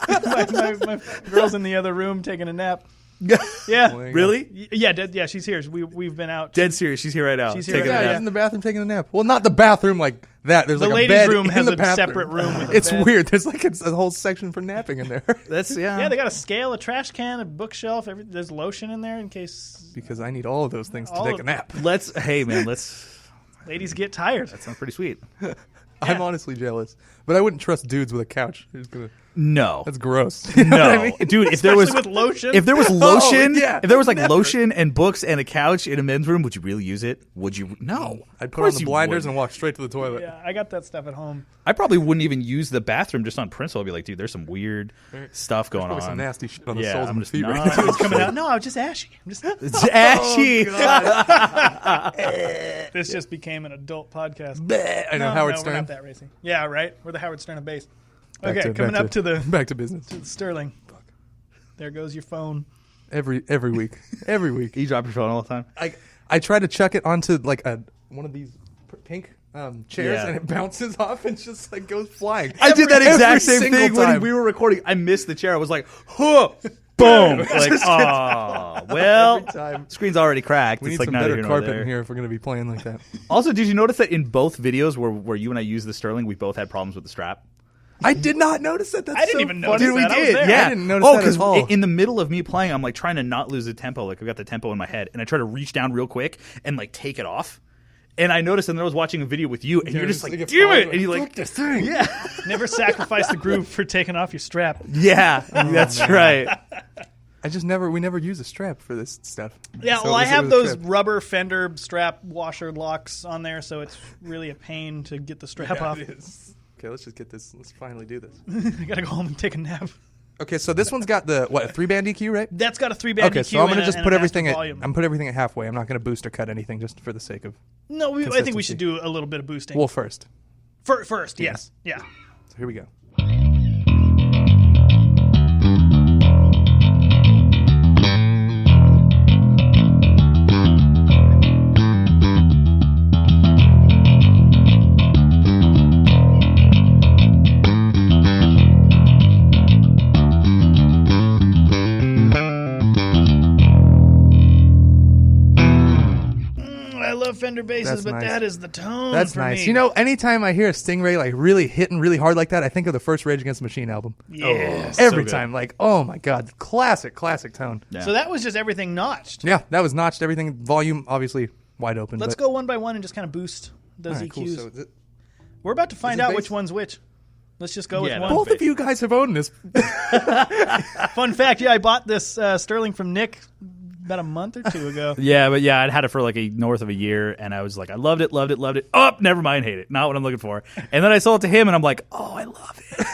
Speaker 1: my girl's in the other room taking a nap. Yeah.
Speaker 3: Really?
Speaker 1: Yeah, she's here. We've been out.
Speaker 3: Dead serious. She's here right now.
Speaker 1: She's here
Speaker 3: taking
Speaker 1: right
Speaker 3: a
Speaker 1: now.
Speaker 2: She's in the bathroom taking a nap. Well, not the bathroom like that. There's
Speaker 1: The
Speaker 2: like a
Speaker 1: ladies'
Speaker 2: bed
Speaker 1: room
Speaker 2: in
Speaker 1: has
Speaker 2: the
Speaker 1: a
Speaker 2: bathroom.
Speaker 1: separate room with a
Speaker 2: It's
Speaker 1: bed.
Speaker 2: weird. There's like a whole section for napping in there.
Speaker 3: That's
Speaker 1: Yeah, they got a scale, a trash can, a bookshelf. There's lotion in there in case
Speaker 2: Because I need all of those things to
Speaker 1: All
Speaker 2: take
Speaker 1: of
Speaker 2: a nap.
Speaker 3: Let's
Speaker 1: ladies get tired.
Speaker 3: That sounds pretty sweet.
Speaker 2: I'm honestly jealous, but I wouldn't trust dudes with a couch.
Speaker 3: No.
Speaker 2: That's gross. You know
Speaker 3: No,
Speaker 2: what I mean?
Speaker 3: dude. If
Speaker 1: Especially
Speaker 3: there was
Speaker 1: with lotion.
Speaker 3: if there was lotion,
Speaker 2: yeah,
Speaker 3: if there was like
Speaker 2: never.
Speaker 3: lotion and books and a couch in a men's room, would you really use it? Would you? No.
Speaker 2: I'd
Speaker 3: Of
Speaker 2: put on
Speaker 3: course
Speaker 2: the
Speaker 3: you
Speaker 2: blinders
Speaker 3: wouldn't.
Speaker 2: and walk straight to the toilet.
Speaker 1: Yeah, I got that stuff at home.
Speaker 3: I probably wouldn't even use the bathroom just on principle. I'd be like, dude, there's some weird stuff going
Speaker 2: Probably
Speaker 3: on.
Speaker 2: some nasty shit on the
Speaker 3: Yeah,
Speaker 2: soles of
Speaker 3: I'm
Speaker 2: my
Speaker 3: just
Speaker 2: feet
Speaker 3: not-
Speaker 2: right now.
Speaker 1: It's coming out. No, I was just ashy. I'm just.
Speaker 3: It's ashy.
Speaker 1: This just became an adult podcast.
Speaker 2: I know
Speaker 1: No,
Speaker 2: Howard
Speaker 1: no,
Speaker 2: Stern.
Speaker 1: We're not that racy. Yeah, right. We're the Howard Stern of bass.
Speaker 2: Back
Speaker 1: Okay, coming
Speaker 2: back
Speaker 1: up to the
Speaker 2: back to business.
Speaker 1: Sterling. There goes your phone.
Speaker 2: Every week, every week.
Speaker 3: You drop your phone all the time.
Speaker 2: I try to chuck it onto like one of these pink chairs,
Speaker 3: Yeah.
Speaker 2: and it bounces off and just like goes flying.
Speaker 3: I did that
Speaker 2: Every
Speaker 3: exact same
Speaker 2: single
Speaker 3: thing when
Speaker 2: time.
Speaker 3: we were recording. I missed the chair. I was like, huh, boom. Like, oh, well,
Speaker 2: Every time.
Speaker 3: screen's already cracked.
Speaker 2: We
Speaker 3: It's
Speaker 2: need
Speaker 3: like
Speaker 2: some
Speaker 3: neither
Speaker 2: better
Speaker 3: here nor
Speaker 2: carpet
Speaker 3: there.
Speaker 2: in here if we're going to be playing like that.
Speaker 3: Also, did you notice that in both videos where you and I used the Sterling, we both had problems with the strap?
Speaker 2: I did not notice that. That's
Speaker 1: I didn't
Speaker 2: so
Speaker 1: even
Speaker 2: funny.
Speaker 1: notice
Speaker 3: Dude, we
Speaker 1: that. I was
Speaker 3: did.
Speaker 1: there.
Speaker 3: Yeah.
Speaker 2: I didn't notice
Speaker 3: oh,
Speaker 2: that at all.
Speaker 3: in the middle of me playing, I'm like trying to not lose the tempo. Like I've got the tempo in my head, and I try to reach down real quick and like take it off. And I noticed, and then I was watching a video with you, and you're just like,
Speaker 2: it
Speaker 3: "Damn
Speaker 2: falls,
Speaker 3: it!" And you're like,
Speaker 2: this thing.
Speaker 3: "Yeah,
Speaker 1: Never sacrifice the groove for taking off your strap.
Speaker 3: yeah, that's right."
Speaker 2: We never use a strap for this stuff.
Speaker 1: Yeah,
Speaker 2: So
Speaker 1: well, I
Speaker 2: it
Speaker 1: have
Speaker 2: was a
Speaker 1: those
Speaker 2: trip.
Speaker 1: rubber Fender strap washer locks on there, so it's really a pain to get the strap off.
Speaker 2: It is. Okay, let's just get this. Let's finally do this.
Speaker 1: I gotta go home and take a nap.
Speaker 2: Okay, so this one's got the a 3-band EQ, right?
Speaker 1: That's got a 3-band
Speaker 2: Okay,
Speaker 1: EQ.
Speaker 2: so I'm gonna
Speaker 1: and
Speaker 2: just
Speaker 1: and
Speaker 2: put
Speaker 1: a
Speaker 2: everything
Speaker 1: master
Speaker 2: at
Speaker 1: volume.
Speaker 2: I'm put everything at halfway. I'm not gonna boost or cut anything just for the sake of.
Speaker 1: No, I think we
Speaker 2: consistency.
Speaker 1: should do a little bit of boosting.
Speaker 2: Well, first.
Speaker 1: First, yes, yeah.
Speaker 2: So here we go.
Speaker 1: Fender basses, but
Speaker 2: nice.
Speaker 1: that is the tone.
Speaker 2: That's
Speaker 1: for
Speaker 2: nice.
Speaker 1: Me.
Speaker 2: You know, anytime I hear a Stingray like really hitting really hard like that, I think of the first Rage Against the Machine album.
Speaker 1: Yes.
Speaker 2: Every
Speaker 3: good.
Speaker 2: time, like, oh my god, classic tone.
Speaker 3: Yeah.
Speaker 1: So that was just everything notched.
Speaker 2: Yeah, that was notched. Everything, volume obviously wide open.
Speaker 1: Let's
Speaker 2: but,
Speaker 1: go one by one and just kind of boost those
Speaker 2: all right,
Speaker 1: EQs.
Speaker 2: cool. So
Speaker 1: We're about to find
Speaker 2: it
Speaker 1: out
Speaker 2: bass?
Speaker 1: which one's which. Let's just go with
Speaker 3: Yeah,
Speaker 1: one.
Speaker 2: both of you guys have owned this.
Speaker 1: Fun fact, I bought this Sterling from Nick about a month or two ago.
Speaker 3: Yeah, but I'd had it for like north of a year, and I was like, I loved it. Oh, never mind, hate it. Not what I'm looking for. And then I sold it to him, and I'm like, oh, I love it.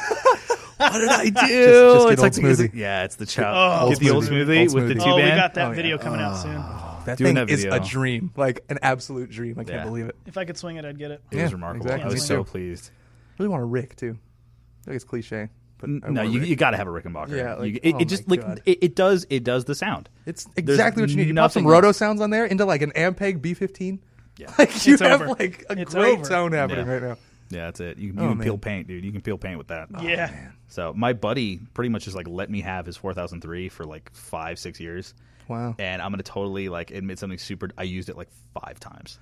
Speaker 3: What did I do?
Speaker 2: Just get
Speaker 3: it's
Speaker 2: Old
Speaker 3: like
Speaker 2: Smoothie.
Speaker 3: It's the chow.
Speaker 1: Oh,
Speaker 3: Get the old
Speaker 2: Old
Speaker 3: smoothie
Speaker 2: Smoothie.
Speaker 3: with the
Speaker 2: Oh,
Speaker 3: two
Speaker 1: Oh, we
Speaker 3: band.
Speaker 1: got that
Speaker 2: yeah.
Speaker 1: video coming out soon.
Speaker 2: That
Speaker 3: Doing
Speaker 2: thing
Speaker 3: that
Speaker 2: is
Speaker 3: video.
Speaker 2: a dream, like an absolute dream. I can't
Speaker 3: Yeah.
Speaker 2: believe it.
Speaker 1: If I could swing it, I'd get it.
Speaker 3: It
Speaker 2: Yeah,
Speaker 3: was remarkable.
Speaker 2: exactly.
Speaker 3: I was
Speaker 2: Me
Speaker 3: so
Speaker 2: too.
Speaker 3: pleased.
Speaker 2: Really want a Rick too. I think it's cliche, but I
Speaker 3: No,
Speaker 2: want a Rick.
Speaker 3: you got to have a Rickenbacker.
Speaker 2: Yeah, like,
Speaker 3: it just
Speaker 2: my
Speaker 3: like
Speaker 2: God.
Speaker 3: it does the sound.
Speaker 2: It's exactly what you need. You pop some
Speaker 3: nothing
Speaker 2: roto
Speaker 3: else.
Speaker 2: sounds on there into like an Ampeg B15.
Speaker 3: Yeah.
Speaker 2: Like you
Speaker 1: It's
Speaker 2: have
Speaker 1: over.
Speaker 2: like a
Speaker 1: It's
Speaker 2: great
Speaker 1: over.
Speaker 2: tone happening
Speaker 3: Yeah.
Speaker 2: right now.
Speaker 3: Yeah, that's it. You
Speaker 2: Oh,
Speaker 3: can
Speaker 2: man.
Speaker 3: peel paint, dude. You can peel paint with that.
Speaker 1: Yeah.
Speaker 3: So my buddy pretty much just like let me have his 4003 for like 5-6 years,
Speaker 2: Wow.
Speaker 3: and I'm gonna totally like admit something super. I used it like 5 times.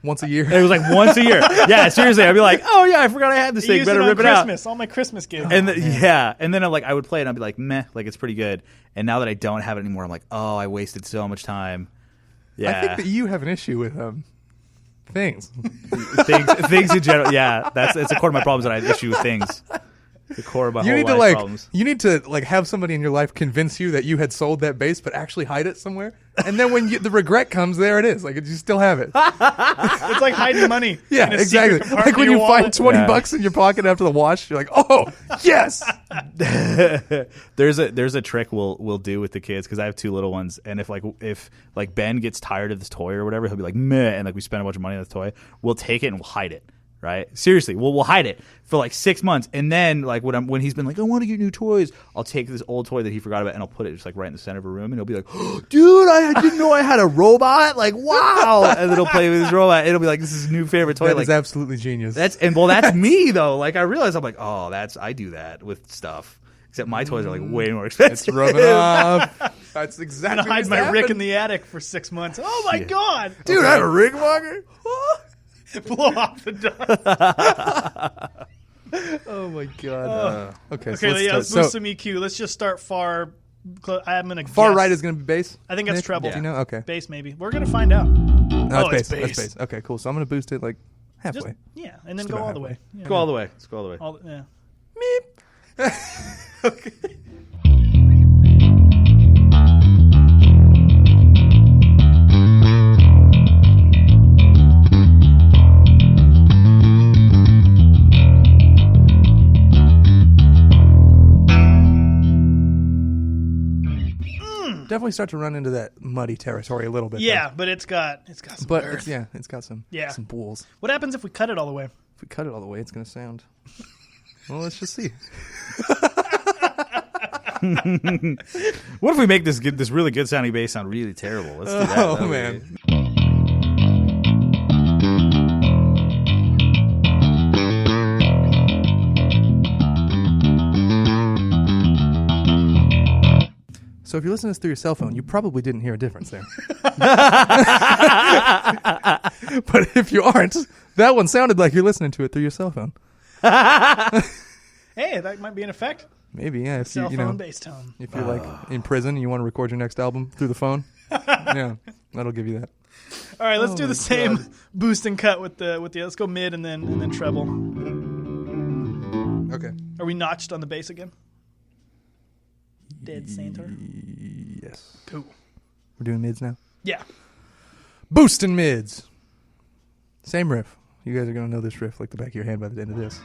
Speaker 2: Once a year.
Speaker 3: It was like once a year. Yeah, seriously. I'd be like, oh yeah, I forgot I had this
Speaker 1: I
Speaker 3: thing.
Speaker 1: used
Speaker 3: Better
Speaker 1: it on
Speaker 3: rip it out.
Speaker 1: Christmas, all my Christmas gigs.
Speaker 3: And then I would play it and I'd be like, meh, like it's pretty good. And now that I don't have it anymore, I'm like, oh, I wasted so much time. Yeah,
Speaker 2: I think that you have an issue with things.
Speaker 3: things in general. Yeah, it's a core of my problems that I have issue with things. The core of my
Speaker 2: You
Speaker 3: whole
Speaker 2: need to
Speaker 3: life problems.
Speaker 2: you need to like have somebody in your life convince you that you had sold that bass, but actually hide it somewhere. And then when the regret comes, there it is. Like you still have it.
Speaker 1: It's like hiding money.
Speaker 2: Yeah,
Speaker 1: in a secret
Speaker 2: exactly.
Speaker 1: compartment
Speaker 2: Like when
Speaker 1: of
Speaker 2: you
Speaker 1: your
Speaker 2: find
Speaker 1: wallet.
Speaker 2: $20 in your pocket after the wash, you're like, oh yes.
Speaker 3: There's a trick we'll do with the kids because I have 2 little ones, and if Ben gets tired of this toy or whatever, he'll be like meh, and like we spend a bunch of money on this toy. We'll take it and we'll hide it. Right? Seriously, we'll hide it for like 6 months, and then like when he's been like, I want to get new toys, I'll take this old toy that he forgot about and I'll put it just like right in the center of a room, and he'll be like, oh, dude, I didn't know I had a robot. Like, wow! And then he'll play with his robot. It'll be like, this is his new favorite toy.
Speaker 2: That
Speaker 3: like
Speaker 2: is absolutely genius.
Speaker 3: that's me though. Like I realize I'm like, oh, I do that with stuff. Except my toys are like way more expensive.
Speaker 2: It's rubbing off. That's
Speaker 1: I'm
Speaker 2: exactly
Speaker 1: gonna hide
Speaker 2: what's
Speaker 1: my Rick in
Speaker 2: happened.
Speaker 1: the attic for 6 months. Oh my god,
Speaker 2: Dude, I have a Rickenbacker.
Speaker 1: blow off the dust.
Speaker 2: Oh my god. Okay,
Speaker 1: Okay,
Speaker 2: let's
Speaker 1: yeah,
Speaker 2: start.
Speaker 1: let's boost some EQ. Let's just start far. I'm gonna
Speaker 2: Far
Speaker 1: guess.
Speaker 2: right is going to be bass.
Speaker 1: I think that's
Speaker 2: Nick?
Speaker 1: treble.
Speaker 2: Do you know? Okay.
Speaker 1: Bass maybe. We're gonna find out.
Speaker 2: No,
Speaker 1: Oh,
Speaker 2: it's
Speaker 1: it's
Speaker 2: bass.
Speaker 1: bass.
Speaker 2: That's bass. Okay, cool. So I'm going to boost it like
Speaker 1: Just,
Speaker 2: halfway.
Speaker 1: yeah, and then
Speaker 2: Just
Speaker 1: go
Speaker 2: about
Speaker 1: all the
Speaker 2: halfway.
Speaker 1: way. Yeah.
Speaker 3: Go all the way. Let's go all the way.
Speaker 1: All the, yeah.
Speaker 2: Okay. Definitely start to run into that muddy territory a little bit.
Speaker 1: Yeah, but it's got some
Speaker 2: But
Speaker 1: girth.
Speaker 2: it's got some
Speaker 1: Yeah.
Speaker 2: some bulls.
Speaker 1: What happens if we cut it all the way?
Speaker 2: If we cut it all the way, it's going to sound. Well, let's just see.
Speaker 3: What if we make this really good sounding bass sound really terrible? Let's do that.
Speaker 2: Oh,
Speaker 3: That'll be-
Speaker 2: man. So if you're listening to this through your cell phone, you probably didn't hear a difference there. But if you aren't, that one sounded like you're listening to it through your cell phone.
Speaker 1: Hey, that might be an effect.
Speaker 2: Maybe, yeah. If
Speaker 1: Cell
Speaker 2: you
Speaker 1: phone
Speaker 2: know,
Speaker 1: bass tone.
Speaker 2: if you're like in prison and you want to record your next album through the phone, yeah, that'll give you that.
Speaker 1: All right, let's do
Speaker 2: my
Speaker 1: the same boost and cut with the. Let's go mid and then treble.
Speaker 2: Okay.
Speaker 1: Are we notched on the bass again? Dead center.
Speaker 2: Yes.
Speaker 1: Cool.
Speaker 2: We're doing mids now.
Speaker 1: Yeah.
Speaker 2: Boosting mids. Same riff. You guys are going to know this riff like the back of your hand by the end of this.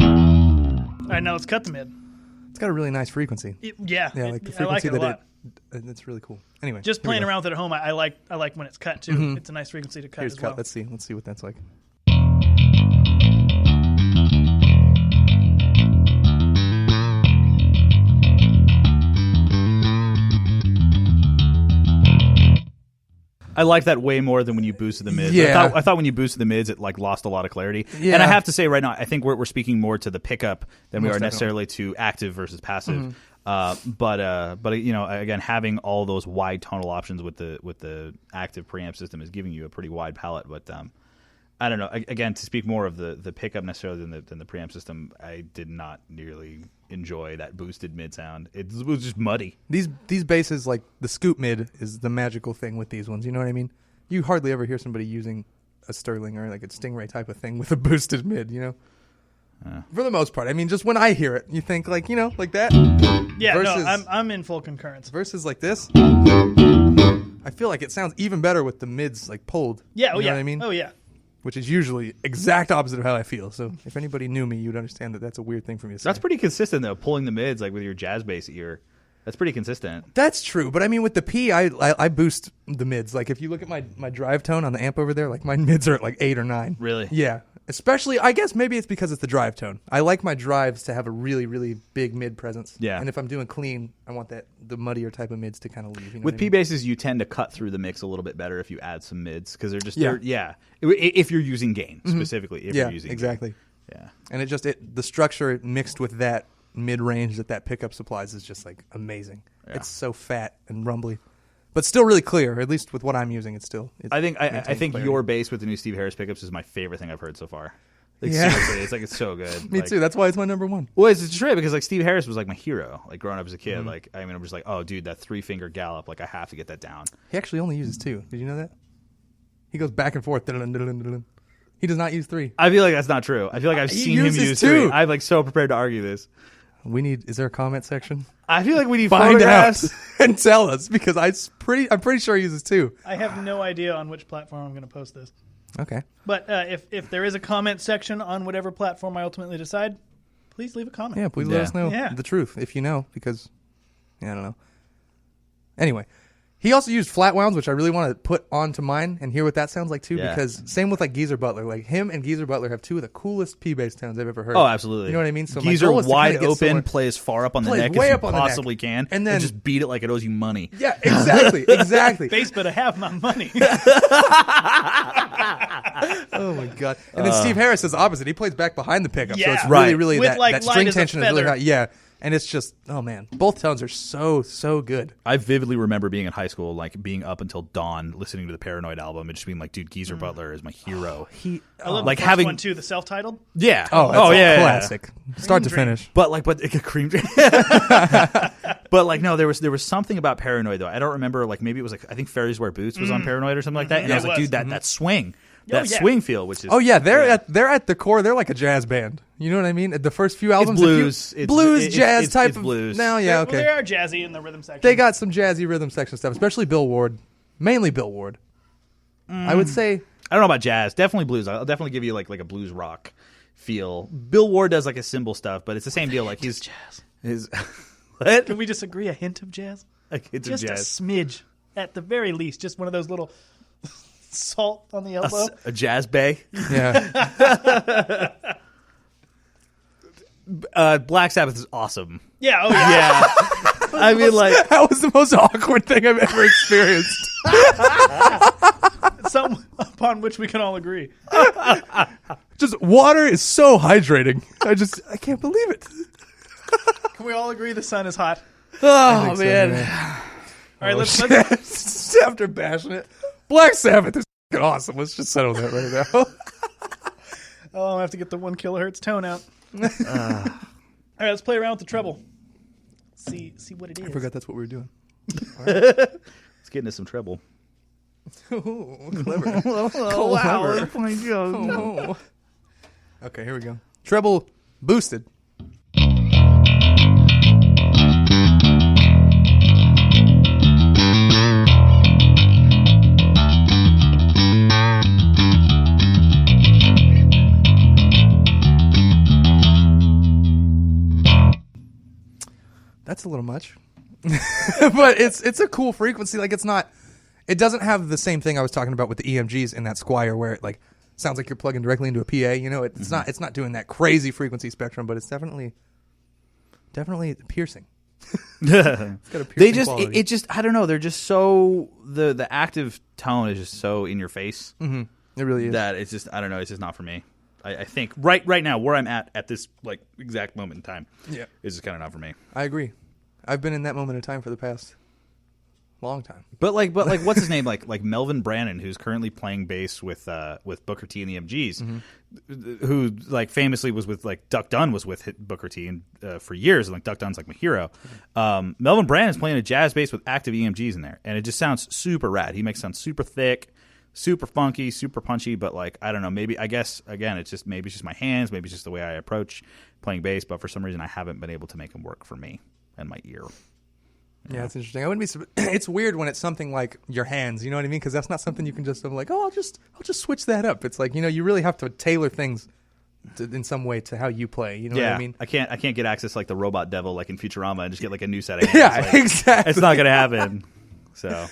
Speaker 1: All right, now let's cut the mid.
Speaker 2: It's got a really nice frequency.
Speaker 1: Yeah.
Speaker 2: Yeah, like the
Speaker 1: I like
Speaker 2: frequency
Speaker 1: it a lot.
Speaker 2: it's really cool. Anyway,
Speaker 1: Just
Speaker 2: here we
Speaker 1: playing
Speaker 2: go.
Speaker 1: around with it at home, I like when it's cut too.
Speaker 2: Mhm.
Speaker 1: It's a nice frequency to cut
Speaker 2: Here's
Speaker 1: as
Speaker 2: cut.
Speaker 1: well.
Speaker 2: Let's see what that's like.
Speaker 3: I like that way more than when you boosted the mids.
Speaker 2: Yeah.
Speaker 3: I thought when you boosted the mids, it like lost a lot of clarity.
Speaker 2: Yeah.
Speaker 3: And I have to say right now, I think we're speaking more to the pickup than we
Speaker 2: Most
Speaker 3: are
Speaker 2: definitely.
Speaker 3: necessarily to active versus passive. But you know, again, having all those wide tonal options with the active preamp system is giving you a pretty wide palette. But I don't know. Again, to speak more of the pickup necessarily than the preamp system, I did not nearly enjoy that boosted mid sound. It was just muddy.
Speaker 2: These basses, like the scoop mid, is the magical thing with these ones. You know what I mean? You hardly ever hear somebody using a Sterling or like a Stingray type of thing with a boosted mid. You know, for the most part. I mean, just when I hear it, you think like like that.
Speaker 1: Yeah,
Speaker 2: versus,
Speaker 1: no, I'm in full concurrence.
Speaker 2: versus like this. I feel like it sounds even better with the mids like pulled.
Speaker 1: Yeah,
Speaker 2: you know what I mean?
Speaker 1: Oh yeah.
Speaker 2: Which is usually exact opposite of how I feel. So if anybody knew me, you'd understand that that's a weird thing for me to say.
Speaker 3: That's pretty consistent though. Pulling the mids like with your jazz bass ear, that's pretty consistent.
Speaker 2: That's true, but I mean with the P, I boost the mids. Like if you look at my drive tone on the amp over there, like my mids are at like 8 or 9.
Speaker 3: Really?
Speaker 2: Yeah. Especially, I guess maybe it's because it's the drive tone. I like my drives to have a really, really big mid presence.
Speaker 3: Yeah.
Speaker 2: And if I'm doing clean, I want the muddier type of mids to kind of leave. You know
Speaker 3: With
Speaker 2: what I
Speaker 3: P
Speaker 2: mean?
Speaker 3: basses, you tend to cut through the mix a little bit better if you add some mids because they're just
Speaker 2: Yeah.
Speaker 3: If you're using gain specifically, if
Speaker 2: Yeah,
Speaker 3: you're using
Speaker 2: exactly.
Speaker 3: gain. Yeah.
Speaker 2: And the structure mixed with that mid range that pickup supplies is just like amazing.
Speaker 3: Yeah.
Speaker 2: It's so fat and rumbly, but still really clear. At least with what I'm using, it's still.
Speaker 3: I think
Speaker 2: clarity.
Speaker 3: your bass with the new Steve Harris pickups is my favorite thing I've heard so far. Like,
Speaker 2: Yeah.
Speaker 3: seriously, it's so good.
Speaker 2: Me
Speaker 3: Like,
Speaker 2: too. That's why it's my number one.
Speaker 3: Well, it's true because like Steve Harris was like my hero, like growing up as a kid.
Speaker 2: Mm-hmm.
Speaker 3: Like I mean, I'm just like, oh, dude, that 3-finger gallop, like I have to get that down.
Speaker 2: He actually only uses 2. Did you know that? He goes back and forth. He does not use 3.
Speaker 3: I feel like that's not true. I feel like I've
Speaker 2: He
Speaker 3: seen him
Speaker 2: uses
Speaker 3: use
Speaker 2: 2.
Speaker 3: 3. I'm like so prepared to argue this.
Speaker 2: Is there a comment section?
Speaker 3: I feel like we need
Speaker 2: Find out
Speaker 3: photographs.
Speaker 2: and tell us because I'm pretty sure he uses 2.
Speaker 1: I have no idea on which platform I'm going to post this.
Speaker 2: Okay.
Speaker 1: But if there is a comment section on whatever platform I ultimately decide, please leave a comment.
Speaker 2: Yeah, please let us know
Speaker 1: Yeah.
Speaker 2: the truth if you know because I don't know. Anyway, he also used flat wounds, which I really want to put onto mine and hear what that sounds like too.
Speaker 3: Yeah.
Speaker 2: Because same with like Geezer Butler, like him and Geezer Butler have 2 of the coolest P bass tones I've ever heard.
Speaker 3: Oh, absolutely.
Speaker 2: You know what I mean? So my
Speaker 3: Geezer
Speaker 2: goal is to
Speaker 3: wide
Speaker 2: kinda get
Speaker 3: open,
Speaker 2: somewhere-
Speaker 3: play as far up on the
Speaker 2: Plays
Speaker 3: neck
Speaker 2: way
Speaker 3: as
Speaker 2: up
Speaker 3: you
Speaker 2: on the neck.
Speaker 3: possibly can,
Speaker 2: And then-
Speaker 3: just beat it like it owes you money.
Speaker 2: Yeah, exactly.
Speaker 1: Base better have my money.
Speaker 2: Oh my god! And then Steve Harris is the opposite. He plays back behind the pickup, so
Speaker 1: Yeah.
Speaker 2: it's
Speaker 3: Right.
Speaker 2: really
Speaker 1: With,
Speaker 2: that,
Speaker 1: like,
Speaker 2: that
Speaker 1: light
Speaker 2: string
Speaker 1: as a
Speaker 2: tension is really
Speaker 1: feather.
Speaker 2: high. Yeah, and it's just man, both tones are so good.
Speaker 3: I vividly remember being in high school, like being up until dawn, listening to the Paranoid album, and just being like, "Dude, Geezer Butler is my hero."
Speaker 1: I love
Speaker 3: Like
Speaker 1: the first
Speaker 3: having-
Speaker 1: one too, the self-titled.
Speaker 3: Yeah.
Speaker 2: Oh, that's a
Speaker 3: yeah,
Speaker 2: classic, start to
Speaker 1: Dream.
Speaker 2: finish.
Speaker 3: But cream. But like no, there was something about Paranoid though. I don't remember. Like maybe it was like I think Fairies Wear Boots was on Paranoid or something like that. And
Speaker 1: Yeah,
Speaker 3: I was
Speaker 1: it
Speaker 3: like,
Speaker 1: was.
Speaker 3: dude, that swing, that
Speaker 1: yeah.
Speaker 3: swing feel, which is
Speaker 2: Oh yeah, they're at the core. They're like a jazz band. You know what I mean? The first few albums,
Speaker 3: blues.
Speaker 2: jazz type
Speaker 3: it's
Speaker 2: of
Speaker 3: blues.
Speaker 2: No, yeah,
Speaker 1: Well, they
Speaker 2: okay.
Speaker 1: are jazzy in the rhythm section.
Speaker 2: They got some jazzy rhythm section stuff, especially Bill Ward, mainly Bill Ward. I would say.
Speaker 3: I don't know about jazz. Definitely blues. I'll definitely give you like a blues rock feel. Bill Ward does like a cymbal stuff, but it's the same deal. Like he's
Speaker 1: jazz.
Speaker 3: What?
Speaker 1: Can we disagree? A hint of jazz?
Speaker 3: Like it's
Speaker 1: Just
Speaker 3: jazz.
Speaker 1: a smidge, at the very least. Just one of those little salt on the elbow.
Speaker 3: A jazz bay.
Speaker 2: Yeah.
Speaker 3: Black Sabbath is awesome.
Speaker 1: Yeah. Oh yeah.
Speaker 3: Yeah. I mean, like,
Speaker 2: That was the most awkward thing I've ever experienced.
Speaker 1: Something upon which we can all agree.
Speaker 2: Just water is so hydrating. I can't believe it.
Speaker 1: Can we all agree the sun is hot?
Speaker 2: Oh man.
Speaker 1: All right, let's
Speaker 2: After bashing it, Black Sabbath is f***ing awesome. Let's just settle that right now.
Speaker 1: I'll have to get the 1 kilohertz tone out. All right, let's play around with the treble. See what it is.
Speaker 2: I forgot that's what we were doing.
Speaker 3: let's get into some treble.
Speaker 2: Ooh, clever.
Speaker 3: Oh,
Speaker 2: wow.
Speaker 3: Clever.
Speaker 2: Okay, here we go. Treble boosted. That's a little much. But it's a cool frequency. Like it doesn't have the same thing I was talking about with the EMGs in that Squire where it like sounds like you're plugging directly into a PA. You know, it's not doing that crazy frequency spectrum, but it's definitely piercing. It's got a
Speaker 3: They
Speaker 2: piercing
Speaker 3: just
Speaker 2: quality.
Speaker 3: it just I don't know. They're just so the active tone is just so in your face
Speaker 2: It really is.
Speaker 3: that it's just I don't know. It's just not for me. I think right now where I'm at this like exact moment in time,
Speaker 2: Yeah.
Speaker 3: is just kind of not for me.
Speaker 2: I agree. I've been in that moment of time for the past long time.
Speaker 3: But like what's his name? Like Melvin Brannon, who's currently playing bass with Booker T and the MGs, who like famously was with like Duck Dunn was with Booker T and for years, and like Duck Dunn's like my hero. Melvin Brannon's playing a jazz bass with active EMGs in there, and it just sounds super rad. He makes it sound super thick, super funky, super punchy. But like I don't know, maybe I guess again it's just my hands, maybe it's just the way I approach playing bass. But for some reason I haven't been able to make them work for me and my ear.
Speaker 2: Yeah, it's interesting. I wouldn't be. It's weird when it's something like your hands. You know what I mean? Because that's not something you can just like. Oh, I'll just switch that up. It's like you really have to tailor things in some way to how you play. You know what I mean?
Speaker 3: I can't get access like the robot devil like in Futurama and just get like a new set of hands.
Speaker 2: Yeah,
Speaker 3: Like,
Speaker 2: exactly.
Speaker 3: It's not gonna happen. So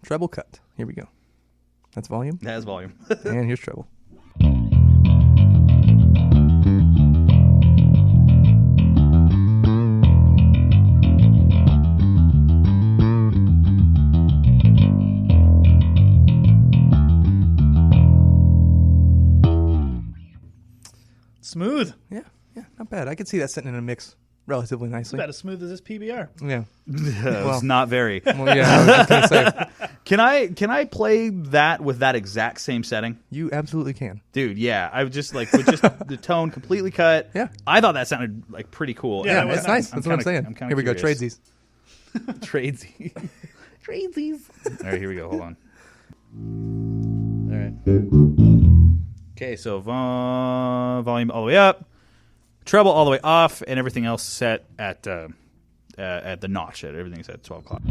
Speaker 2: Treble cut. Here we go. That's volume,
Speaker 3: it has volume.
Speaker 2: and here's treble.
Speaker 1: Smooth.
Speaker 2: Yeah, not bad. I could see that sitting in a mix relatively nicely.
Speaker 1: About as smooth as this PBR.
Speaker 2: Yeah.
Speaker 3: It's not very.
Speaker 2: Well, yeah. I was just gonna say,
Speaker 3: Can I play that with that exact same setting?
Speaker 2: you absolutely can.
Speaker 3: Dude, yeah. I was just like with just the tone completely cut.
Speaker 2: Yeah.
Speaker 3: I thought that sounded like pretty cool.
Speaker 1: Yeah,
Speaker 2: Yeah,
Speaker 1: that was
Speaker 2: it's nice.
Speaker 3: I'm
Speaker 2: That's what I'm
Speaker 3: kinda-
Speaker 2: saying.
Speaker 3: I'm kinda
Speaker 2: Here we go.
Speaker 3: curious.
Speaker 2: Tradesies.
Speaker 3: Tradesies. Tradesies. All right, here we go. Hold on. All right. Okay, so volume all the way up, treble all the way off, and everything else set at the notch. Everything's at 12 o'clock.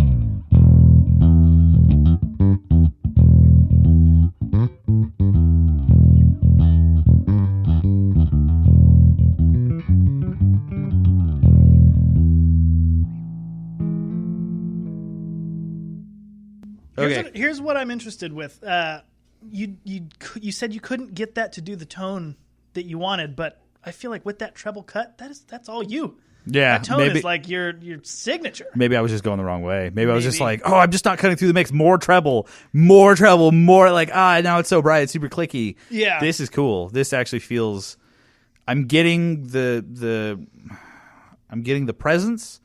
Speaker 3: Okay.
Speaker 1: Here's what I'm interested with. You said you couldn't get that to do the tone that you wanted, but I feel like with that treble cut, that's all you.
Speaker 3: Yeah,
Speaker 1: That tone
Speaker 3: maybe
Speaker 1: is like your signature.
Speaker 3: maybe I was just going the wrong way. Maybe I was just
Speaker 1: Maybe.
Speaker 3: like, oh, I'm just not cutting through the mix. More treble, more like now it's so bright, it's super clicky.
Speaker 1: Yeah.
Speaker 3: This is cool. This actually feels. I'm getting the presence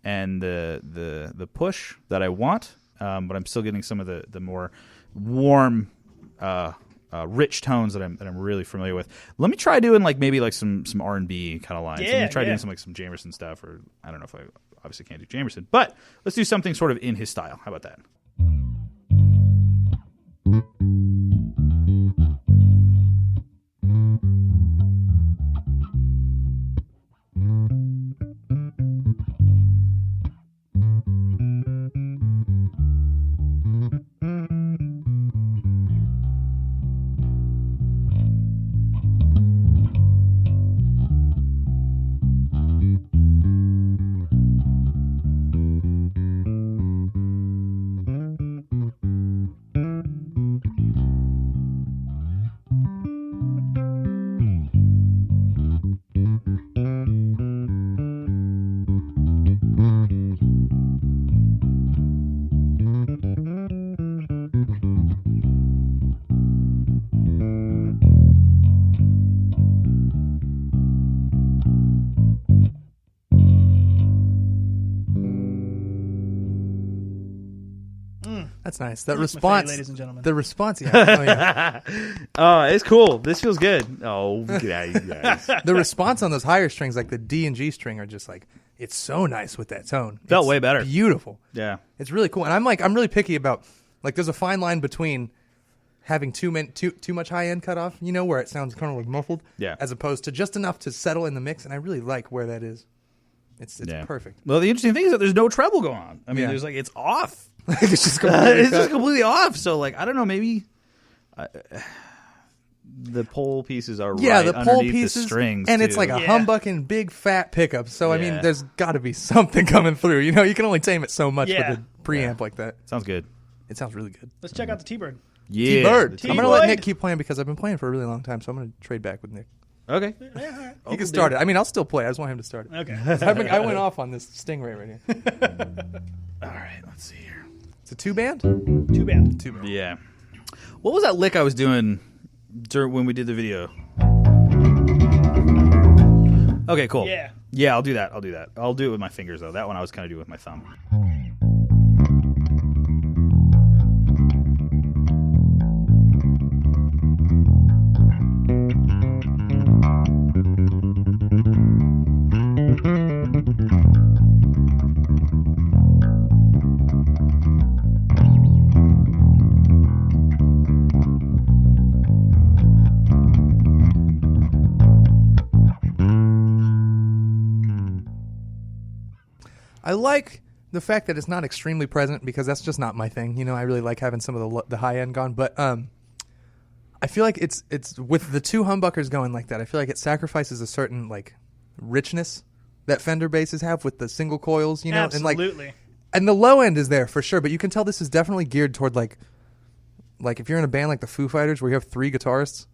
Speaker 3: and the push that I want, but I'm still getting some of the more warm, rich tones that I'm really familiar with. Let me try doing maybe some R&B kind of lines.
Speaker 1: Yeah,
Speaker 3: Let me try
Speaker 1: yeah.
Speaker 3: doing some Jamerson stuff, or I don't know if I obviously can't do Jamerson, but let's do something sort of in his style. How about that?
Speaker 2: That's nice. That
Speaker 1: Nick
Speaker 2: response,
Speaker 1: Maffei, ladies and gentlemen.
Speaker 2: The response, yeah. Oh, yeah.
Speaker 3: Oh, it's cool. This feels good. Oh, get out of you guys.
Speaker 2: The response on those higher strings, like the D and G string, are just like it's so nice with that tone.
Speaker 3: Felt
Speaker 2: It's
Speaker 3: way better.
Speaker 2: Beautiful.
Speaker 3: Yeah.
Speaker 2: It's really cool, and I'm really picky about there's a fine line between having too much high end cut off, where it sounds kind of like muffled,
Speaker 3: Yeah.
Speaker 2: as opposed to just enough to settle in the mix, and I really like where that is. It's
Speaker 3: Yeah.
Speaker 2: perfect.
Speaker 3: Well, the interesting thing is that there's no treble going on. I mean,
Speaker 2: Yeah.
Speaker 3: there's it's off.
Speaker 2: It's just completely
Speaker 3: It's
Speaker 2: cut.
Speaker 3: just completely off. So, I don't know, maybe the pole pieces are right
Speaker 2: the pole
Speaker 3: underneath
Speaker 2: pieces,
Speaker 3: the strings,
Speaker 2: and it's
Speaker 3: too.
Speaker 2: like a
Speaker 1: Yeah.
Speaker 2: humbucking big fat pickup. So I mean,
Speaker 3: Yeah.
Speaker 2: there's got to be something coming through. You can only tame it so much
Speaker 1: Yeah.
Speaker 2: with a preamp like that.
Speaker 3: Sounds good.
Speaker 2: It sounds really good.
Speaker 1: Let's check out the T-Bird.
Speaker 3: Yeah.
Speaker 2: T-Bird.
Speaker 3: the
Speaker 2: I'm gonna
Speaker 1: T-Bird.
Speaker 2: let Nick keep playing because I've been playing for a really long time. So I'm gonna trade back with Nick.
Speaker 3: Okay.
Speaker 2: He can start it. I mean, I'll still play. I just want him to start it.
Speaker 1: Okay.
Speaker 2: I went off on this Stingray right here.
Speaker 3: All right. Let's see here.
Speaker 2: It's a 2-band?
Speaker 1: 2-band.
Speaker 2: 2-band.
Speaker 3: Yeah. What was that lick I was doing when we did the video? Okay, cool. Yeah, I'll do that. I'll do it with my fingers, though. That one I was kind of doing with my thumb.
Speaker 2: I like the fact that it's not extremely present because that's just not my thing. You know, I really like having some of the high end gone, but I feel like it's with the 2 humbuckers going like that. I feel like it sacrifices a certain like richness that Fender basses have with the single coils. You know,
Speaker 1: Absolutely.
Speaker 2: And the low end is there for sure, but you can tell this is definitely geared toward like if you're in a band like the Foo Fighters where you have 3 guitarists,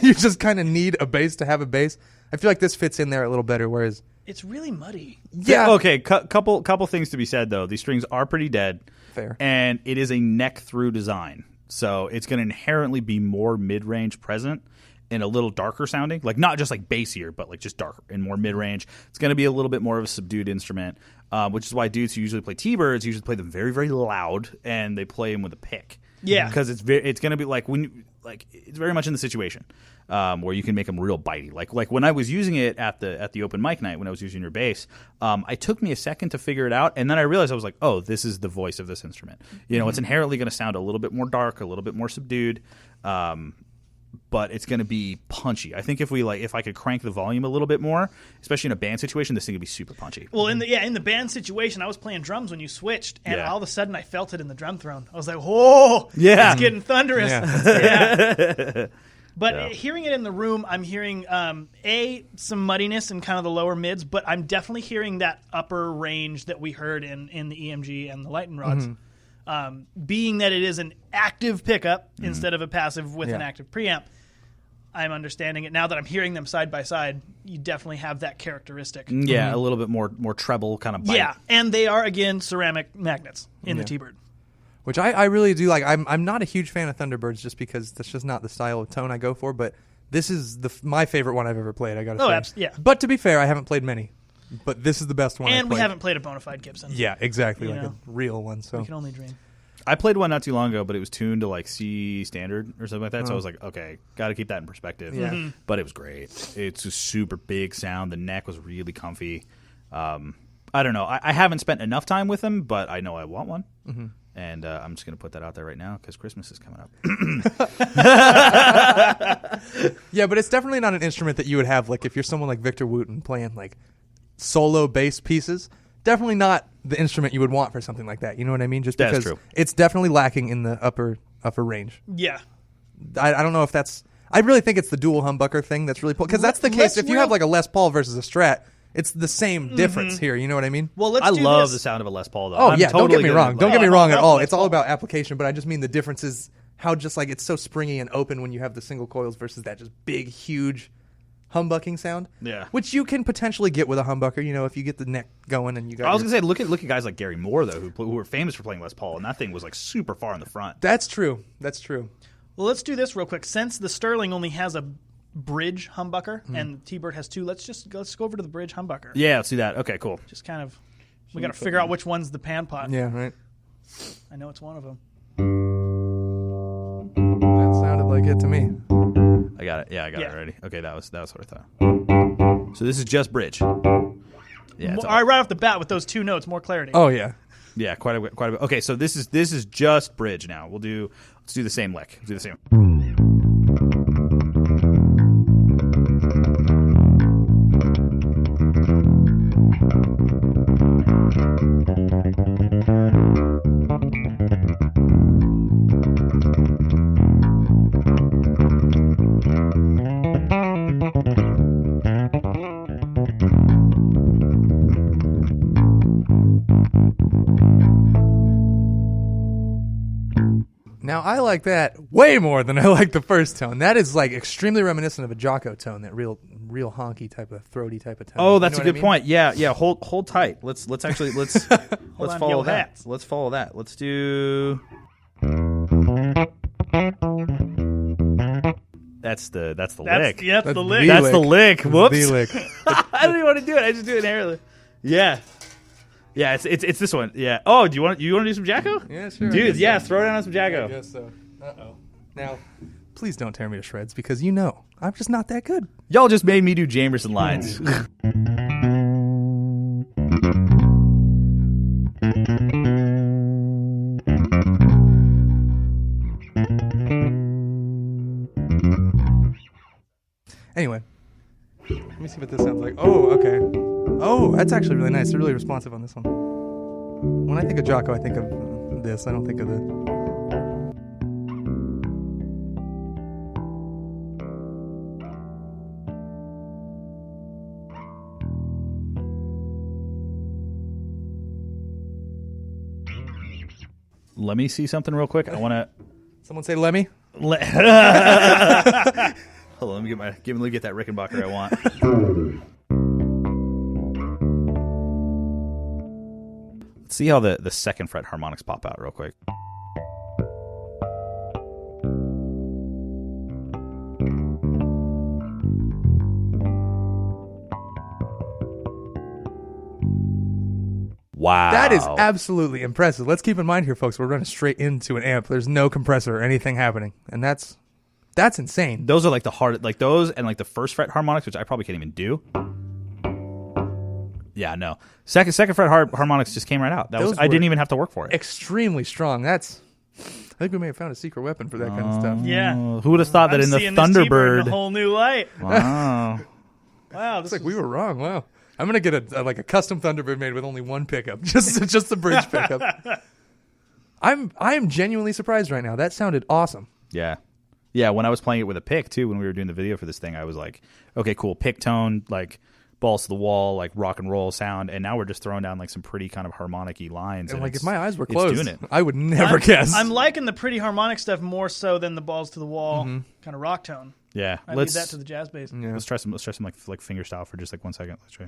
Speaker 2: you just kind of need a bass to have a bass. I feel like this fits in there a little better, whereas
Speaker 1: It's really muddy.
Speaker 2: yeah,
Speaker 3: Okay, couple things to be said, though. These strings are pretty dead.
Speaker 2: Fair.
Speaker 3: And it is a neck-through design. So it's going to inherently be more mid-range present and a little darker sounding. Like, not just like bassier, but like just darker and more mid-range. It's going to be a little bit more of a subdued instrument, which is why dudes who usually play T-Birds usually play them very, very loud, and they play them with a pick.
Speaker 1: Yeah.
Speaker 3: Because it's going to be like it's very much in the situation where you can make them real bitey. Like when I was using it at the open mic night when I was using your bass, it took me a second to figure it out, and then I realized I was like, oh, this is the voice of this instrument. You know, it's inherently going to sound a little bit more dark, a little bit more subdued, but it's going to be punchy. I think if I could crank the volume a little bit more, especially in a band situation, this thing would be super punchy.
Speaker 1: Well, in the band situation, I was playing drums when you switched, and
Speaker 3: Yeah.
Speaker 1: all of a sudden I felt it in the drum throne. I was like, "Whoa,
Speaker 3: Yeah.
Speaker 1: it's getting thunderous."
Speaker 2: Yeah.
Speaker 1: But
Speaker 3: Yeah.
Speaker 1: hearing it in the room, I'm hearing some muddiness in kind of the lower mids, but I'm definitely hearing that upper range that we heard in the EMG and the lightning rods. Being that it is an active pickup instead of a passive with an active preamp, I'm understanding it now that I'm hearing them side by side. You definitely have that characteristic.
Speaker 3: Yeah, a little bit more treble kind of bite.
Speaker 1: Yeah, and they are again ceramic magnets in the T-Bird.
Speaker 2: Which I really do like. I'm not a huge fan of Thunderbirds just because that's just not the style of tone I go for. But this is my favorite one I've ever played. I got to say.
Speaker 1: Yeah.
Speaker 2: But to be fair, I haven't played many. But this is the best one.
Speaker 1: And
Speaker 2: I've
Speaker 1: we
Speaker 2: played.
Speaker 1: haven't played a bona fide Gibson.
Speaker 2: Yeah, exactly,
Speaker 1: You
Speaker 2: like
Speaker 1: know.
Speaker 2: a real one. So
Speaker 1: We can only dream.
Speaker 3: I played one not too long ago, but it was tuned to like C standard or something like that. So I was like, okay, got to keep that in perspective.
Speaker 2: Yeah. Mhm.
Speaker 3: But it was great. It's a super big sound. The neck was really comfy. I don't know. I haven't spent enough time with them, but I know I want one. Mm-hmm. And I'm just going to put that out there right now because Christmas is coming up.
Speaker 2: yeah, but it's definitely not an instrument that you would have like if you're someone like Victor Wooten playing like solo bass pieces. Definitely not the instrument you would want for something like that. You know what I mean? Just
Speaker 3: That's
Speaker 2: because
Speaker 3: true.
Speaker 2: it's definitely lacking in the upper range.
Speaker 1: Yeah.
Speaker 2: I don't know if that's. I really think it's the dual humbucker thing that's really because that's the case.
Speaker 1: Let's
Speaker 2: If you have like a Les Paul versus a Strat, it's the same difference here. You know what I mean?
Speaker 1: Well, let's
Speaker 3: I
Speaker 1: do
Speaker 3: love
Speaker 1: this.
Speaker 3: the sound of a Les Paul, though.
Speaker 2: Oh
Speaker 3: I'm
Speaker 2: yeah,
Speaker 3: totally
Speaker 2: don't get me
Speaker 3: good
Speaker 2: wrong.
Speaker 3: at
Speaker 2: Don't
Speaker 3: Les
Speaker 2: get me
Speaker 1: Paul.
Speaker 2: wrong at
Speaker 1: No,
Speaker 2: all.
Speaker 1: Les
Speaker 2: It's all
Speaker 1: Paul.
Speaker 2: about application, but I just mean the difference is how just like it's so springy and open when you have the single coils versus that just big, huge humbucking sound.
Speaker 3: Yeah.
Speaker 2: Which you can potentially get with a humbucker, you know, if you get the neck going and you got.
Speaker 3: I was gonna say, look at guys like Gary Moore though, who were famous for playing Les Paul, and that thing was like super far in the front.
Speaker 2: That's true. That's true.
Speaker 1: Well, let's do this real quick. Since the Sterling only has a bridge humbucker and the T-Bird has two, let's go over to the bridge humbucker.
Speaker 3: Yeah, let's do that. Okay, cool.
Speaker 1: Just kind of, we got to figure out which one's the pan pot.
Speaker 2: Yeah. Right.
Speaker 1: I know it's one of them.
Speaker 2: That sounded like it to me.
Speaker 3: I got it. Yeah, I got
Speaker 1: Yeah.
Speaker 3: it already. Okay, that was what I thought. So this is just bridge. Yeah, it's
Speaker 1: All right, right off the bat with those two notes, more clarity.
Speaker 2: Oh yeah.
Speaker 3: yeah, quite a bit. Okay, so this is just bridge now. Let's do the same lick. Let's do the same.
Speaker 2: Now I like that way more than I like the first tone. That is like extremely reminiscent of a Jocko tone, that real honky type of throaty type of tone.
Speaker 3: Oh, that's
Speaker 2: You know
Speaker 3: a good
Speaker 2: what I mean?
Speaker 3: point. Yeah. Hold tight. Let's actually let's
Speaker 1: on
Speaker 3: follow
Speaker 1: your
Speaker 3: that.
Speaker 1: hats.
Speaker 3: Let's follow that. Let's do. That's the lick.
Speaker 1: Yep,
Speaker 2: That's
Speaker 1: the lick.
Speaker 3: That's the lick. Whoops.
Speaker 2: The lick.
Speaker 3: I don't even want to do it. I just do it inherently. Yeah. Yeah, it's this one. Yeah. Oh, do you want to do some Jacko?
Speaker 2: Yeah, sure. I
Speaker 3: Dude,
Speaker 2: guess
Speaker 3: yeah,
Speaker 2: so.
Speaker 3: throw down on some
Speaker 2: I
Speaker 3: Jacko.
Speaker 2: guess so. Uh-oh. Now, please don't tear me to shreds, because you know I'm just not that good.
Speaker 3: Y'all just made me do Jamerson lines.
Speaker 2: Anyway, let me see what this sounds like. Oh, okay. Oh, that's actually really nice. They're really responsive on this one. When I think of Jocko, I think of this. I don't think of the...
Speaker 3: Let me see something real quick. I want to.
Speaker 2: Someone say Lemmy?
Speaker 3: Hold on, let me get that Rickenbacker I want. Let's see how the second fret harmonics pop out real quick. Wow.
Speaker 2: That is absolutely impressive. Let's keep in mind here, folks, we're running straight into an amp. There's no compressor or anything happening. And that's insane.
Speaker 3: Those are like the hard, like those and like the first fret harmonics, which I probably can't even do. Yeah, no. Second fret harmonics just came right out. That was, I didn't even have to work for it.
Speaker 2: Extremely strong. I think we may have found a secret weapon for that kind of stuff.
Speaker 1: Yeah.
Speaker 3: Who would have thought that
Speaker 1: I'm
Speaker 3: in the
Speaker 1: seeing this T-Bird
Speaker 3: Thunderbird?
Speaker 1: in a whole new light.
Speaker 3: Wow.
Speaker 1: Wow,
Speaker 2: It's like we were wrong. Wow. I'm gonna get a custom Thunderbird made with only one pickup, just the bridge pickup. I am genuinely surprised right now. That sounded awesome.
Speaker 3: Yeah. Yeah, when I was playing it with a pick, too, when we were doing the video for this thing, I was like, okay, cool, pick tone, like balls to the wall, like rock and roll sound, and now we're just throwing down like some pretty kind of harmonic-y lines.
Speaker 2: And like if my eyes were closed,
Speaker 3: doing it.
Speaker 2: I would never guess.
Speaker 1: I'm liking the pretty harmonic stuff more so than the balls to the wall kind of rock tone.
Speaker 3: Yeah,
Speaker 1: I leave that to the jazz bass.
Speaker 2: Yeah.
Speaker 3: let's try some like finger style for just like 1 second. Let's try.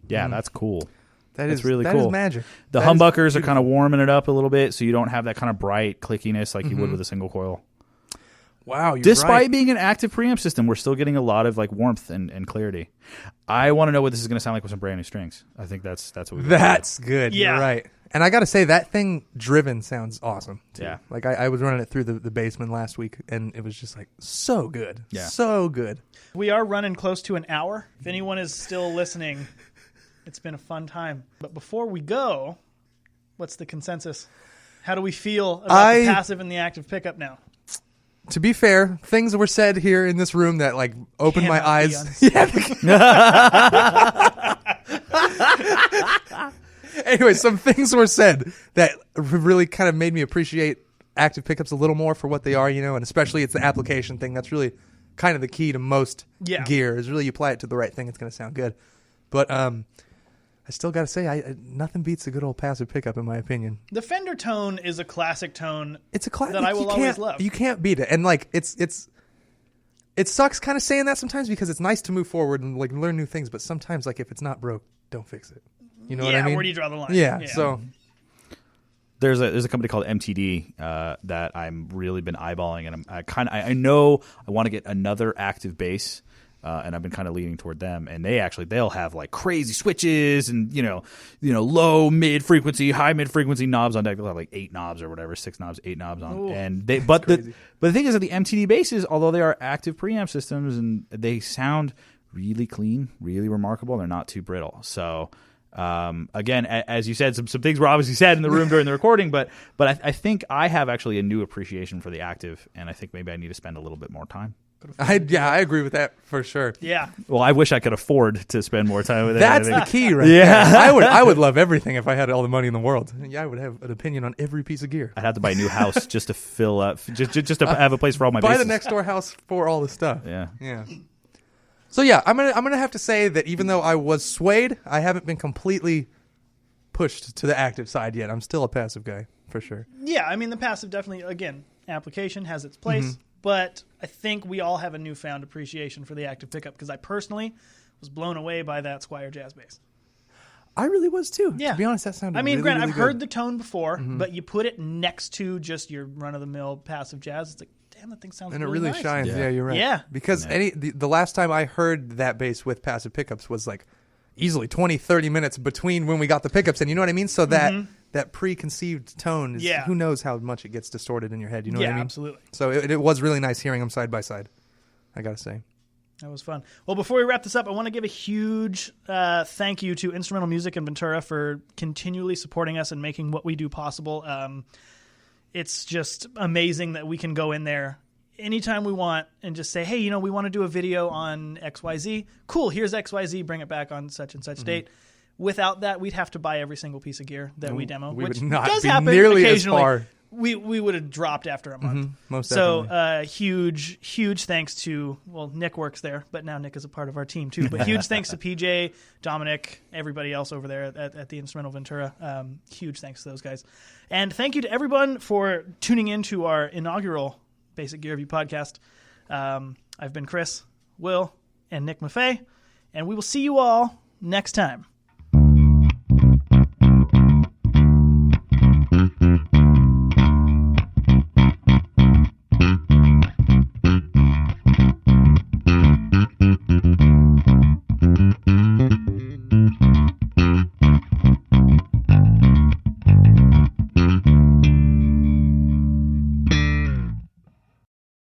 Speaker 3: Yeah, that's cool. That's really cool.
Speaker 2: That is magic.
Speaker 3: The humbuckers are kind of warming it up a little bit, so you don't have that kind of bright clickiness like you would with a single coil.
Speaker 2: Wow, you're
Speaker 3: Despite
Speaker 2: right.
Speaker 3: being an active preamp system, we're still getting a lot of like warmth and clarity. I want to know what this is going to sound like with some brand new strings. I think that's what we.
Speaker 2: That's good.
Speaker 1: Yeah.
Speaker 2: You're right. And I got to say, that thing driven sounds awesome, too.
Speaker 3: Yeah.
Speaker 2: Like, I was running it through the Bassman last week, and it was just, like, so good.
Speaker 3: Yeah.
Speaker 2: So good.
Speaker 1: We are running close to an hour. If anyone is still listening, it's been a fun time. But before we go, what's the consensus? How do we feel about the passive and the active pickup now?
Speaker 2: To be fair, things were said here in this room that, like, opened my
Speaker 1: Cannot be
Speaker 2: eyes.
Speaker 1: unsaid.
Speaker 2: Anyway, some things were said that really kind of made me appreciate active pickups a little more for what they are, you know, and especially it's the application thing. That's really kind of the key to most gear is really you apply it to the right thing, it's going to sound good. But I still got to say, nothing beats a good old passive pickup, in my opinion.
Speaker 1: The Fender tone is a classic tone.
Speaker 2: It's a classic
Speaker 1: that I will always love.
Speaker 2: You can't beat it, and like it sucks kind of saying that sometimes because it's nice to move forward and like learn new things, but sometimes like if it's not broke, don't fix it. You know what I mean?
Speaker 1: Where do you draw the line?
Speaker 2: Yeah. So
Speaker 3: There's a company called MTD that I'm really been eyeballing, and I know I want to get another active bass. And I've been kind of leaning toward them, and they'll have like crazy switches and you know low mid frequency, high mid frequency knobs on deck. They'll have like 8 knobs or whatever, 6 knobs, 8 knobs on.
Speaker 1: Ooh,
Speaker 3: and but the thing is that the MTD basses, although they are active preamp systems and they sound really clean, really remarkable, they're not too brittle. So again, as you said, some things were obviously said in the room during the recording, but I think I have actually a new appreciation for the active, and I think maybe I need to spend a little bit more time
Speaker 2: I agree with that for sure.
Speaker 1: Yeah.
Speaker 3: Well, I wish I could afford to spend more time with it.
Speaker 2: That's the key, right?
Speaker 3: Yeah.
Speaker 2: there. I would love everything if I had all the money in the world. Yeah, I would have an opinion on every piece of gear.
Speaker 3: I'd have to buy a new house just to fill up, just to have a place for all my
Speaker 2: Buy
Speaker 3: bases.
Speaker 2: the next door house for all the stuff.
Speaker 3: Yeah.
Speaker 2: Yeah. So yeah, I'm gonna have to say that even though I was swayed, I haven't been completely pushed to the active side yet. I'm still a passive guy for sure.
Speaker 1: Yeah, I mean, the passive definitely, again, application has its place, but I think we all have a newfound appreciation for the active pickup because I personally was blown away by that Squier jazz bass.
Speaker 2: I really was too.
Speaker 1: Yeah.
Speaker 2: To be honest, that sounded.
Speaker 1: I mean,
Speaker 2: really,
Speaker 1: granted,
Speaker 2: really
Speaker 1: I've
Speaker 2: good.
Speaker 1: heard the tone before, but you put it next to just your run-of-the-mill passive jazz, it's like, damn, that thing sounds
Speaker 2: and it
Speaker 1: really
Speaker 2: really
Speaker 1: nice.
Speaker 2: shines.
Speaker 3: Yeah.
Speaker 2: Yeah, you're right.
Speaker 1: Yeah.
Speaker 2: Because the last time I heard that bass with passive pickups was like easily 20, 30 minutes between when we got the pickups in. You know what I mean? So that preconceived tone is, who knows how much it gets distorted in your head. You know what I mean?
Speaker 1: Absolutely.
Speaker 2: So it was really nice hearing them side by side, I got to say.
Speaker 1: That was fun. Well, before we wrap this up, I want to give a huge thank you to Instrumental Music in Ventura for continually supporting us and making what we do possible. It's just amazing that we can go in there anytime we want and just say, hey, we want to do a video on XYZ. Cool, here's XYZ, bring it back on such and such date. Without that, we'd have to buy every single piece of gear that we demo,
Speaker 2: We
Speaker 1: which
Speaker 2: would not
Speaker 1: does
Speaker 2: be
Speaker 1: happen
Speaker 2: nearly as
Speaker 1: occasionally.
Speaker 2: far.
Speaker 1: We would have dropped after a month.
Speaker 2: Most
Speaker 1: So
Speaker 2: definitely.
Speaker 1: huge thanks to, Nick works there, but now Nick is a part of our team too. But huge thanks to PJ, Dominic, everybody else over there at the Instrumental Ventura. Huge thanks to those guys. And thank you to everyone for tuning in to our inaugural Basic Gear Review podcast. I've been Chris, Will, and Nick Maffei, and we will see you all next time.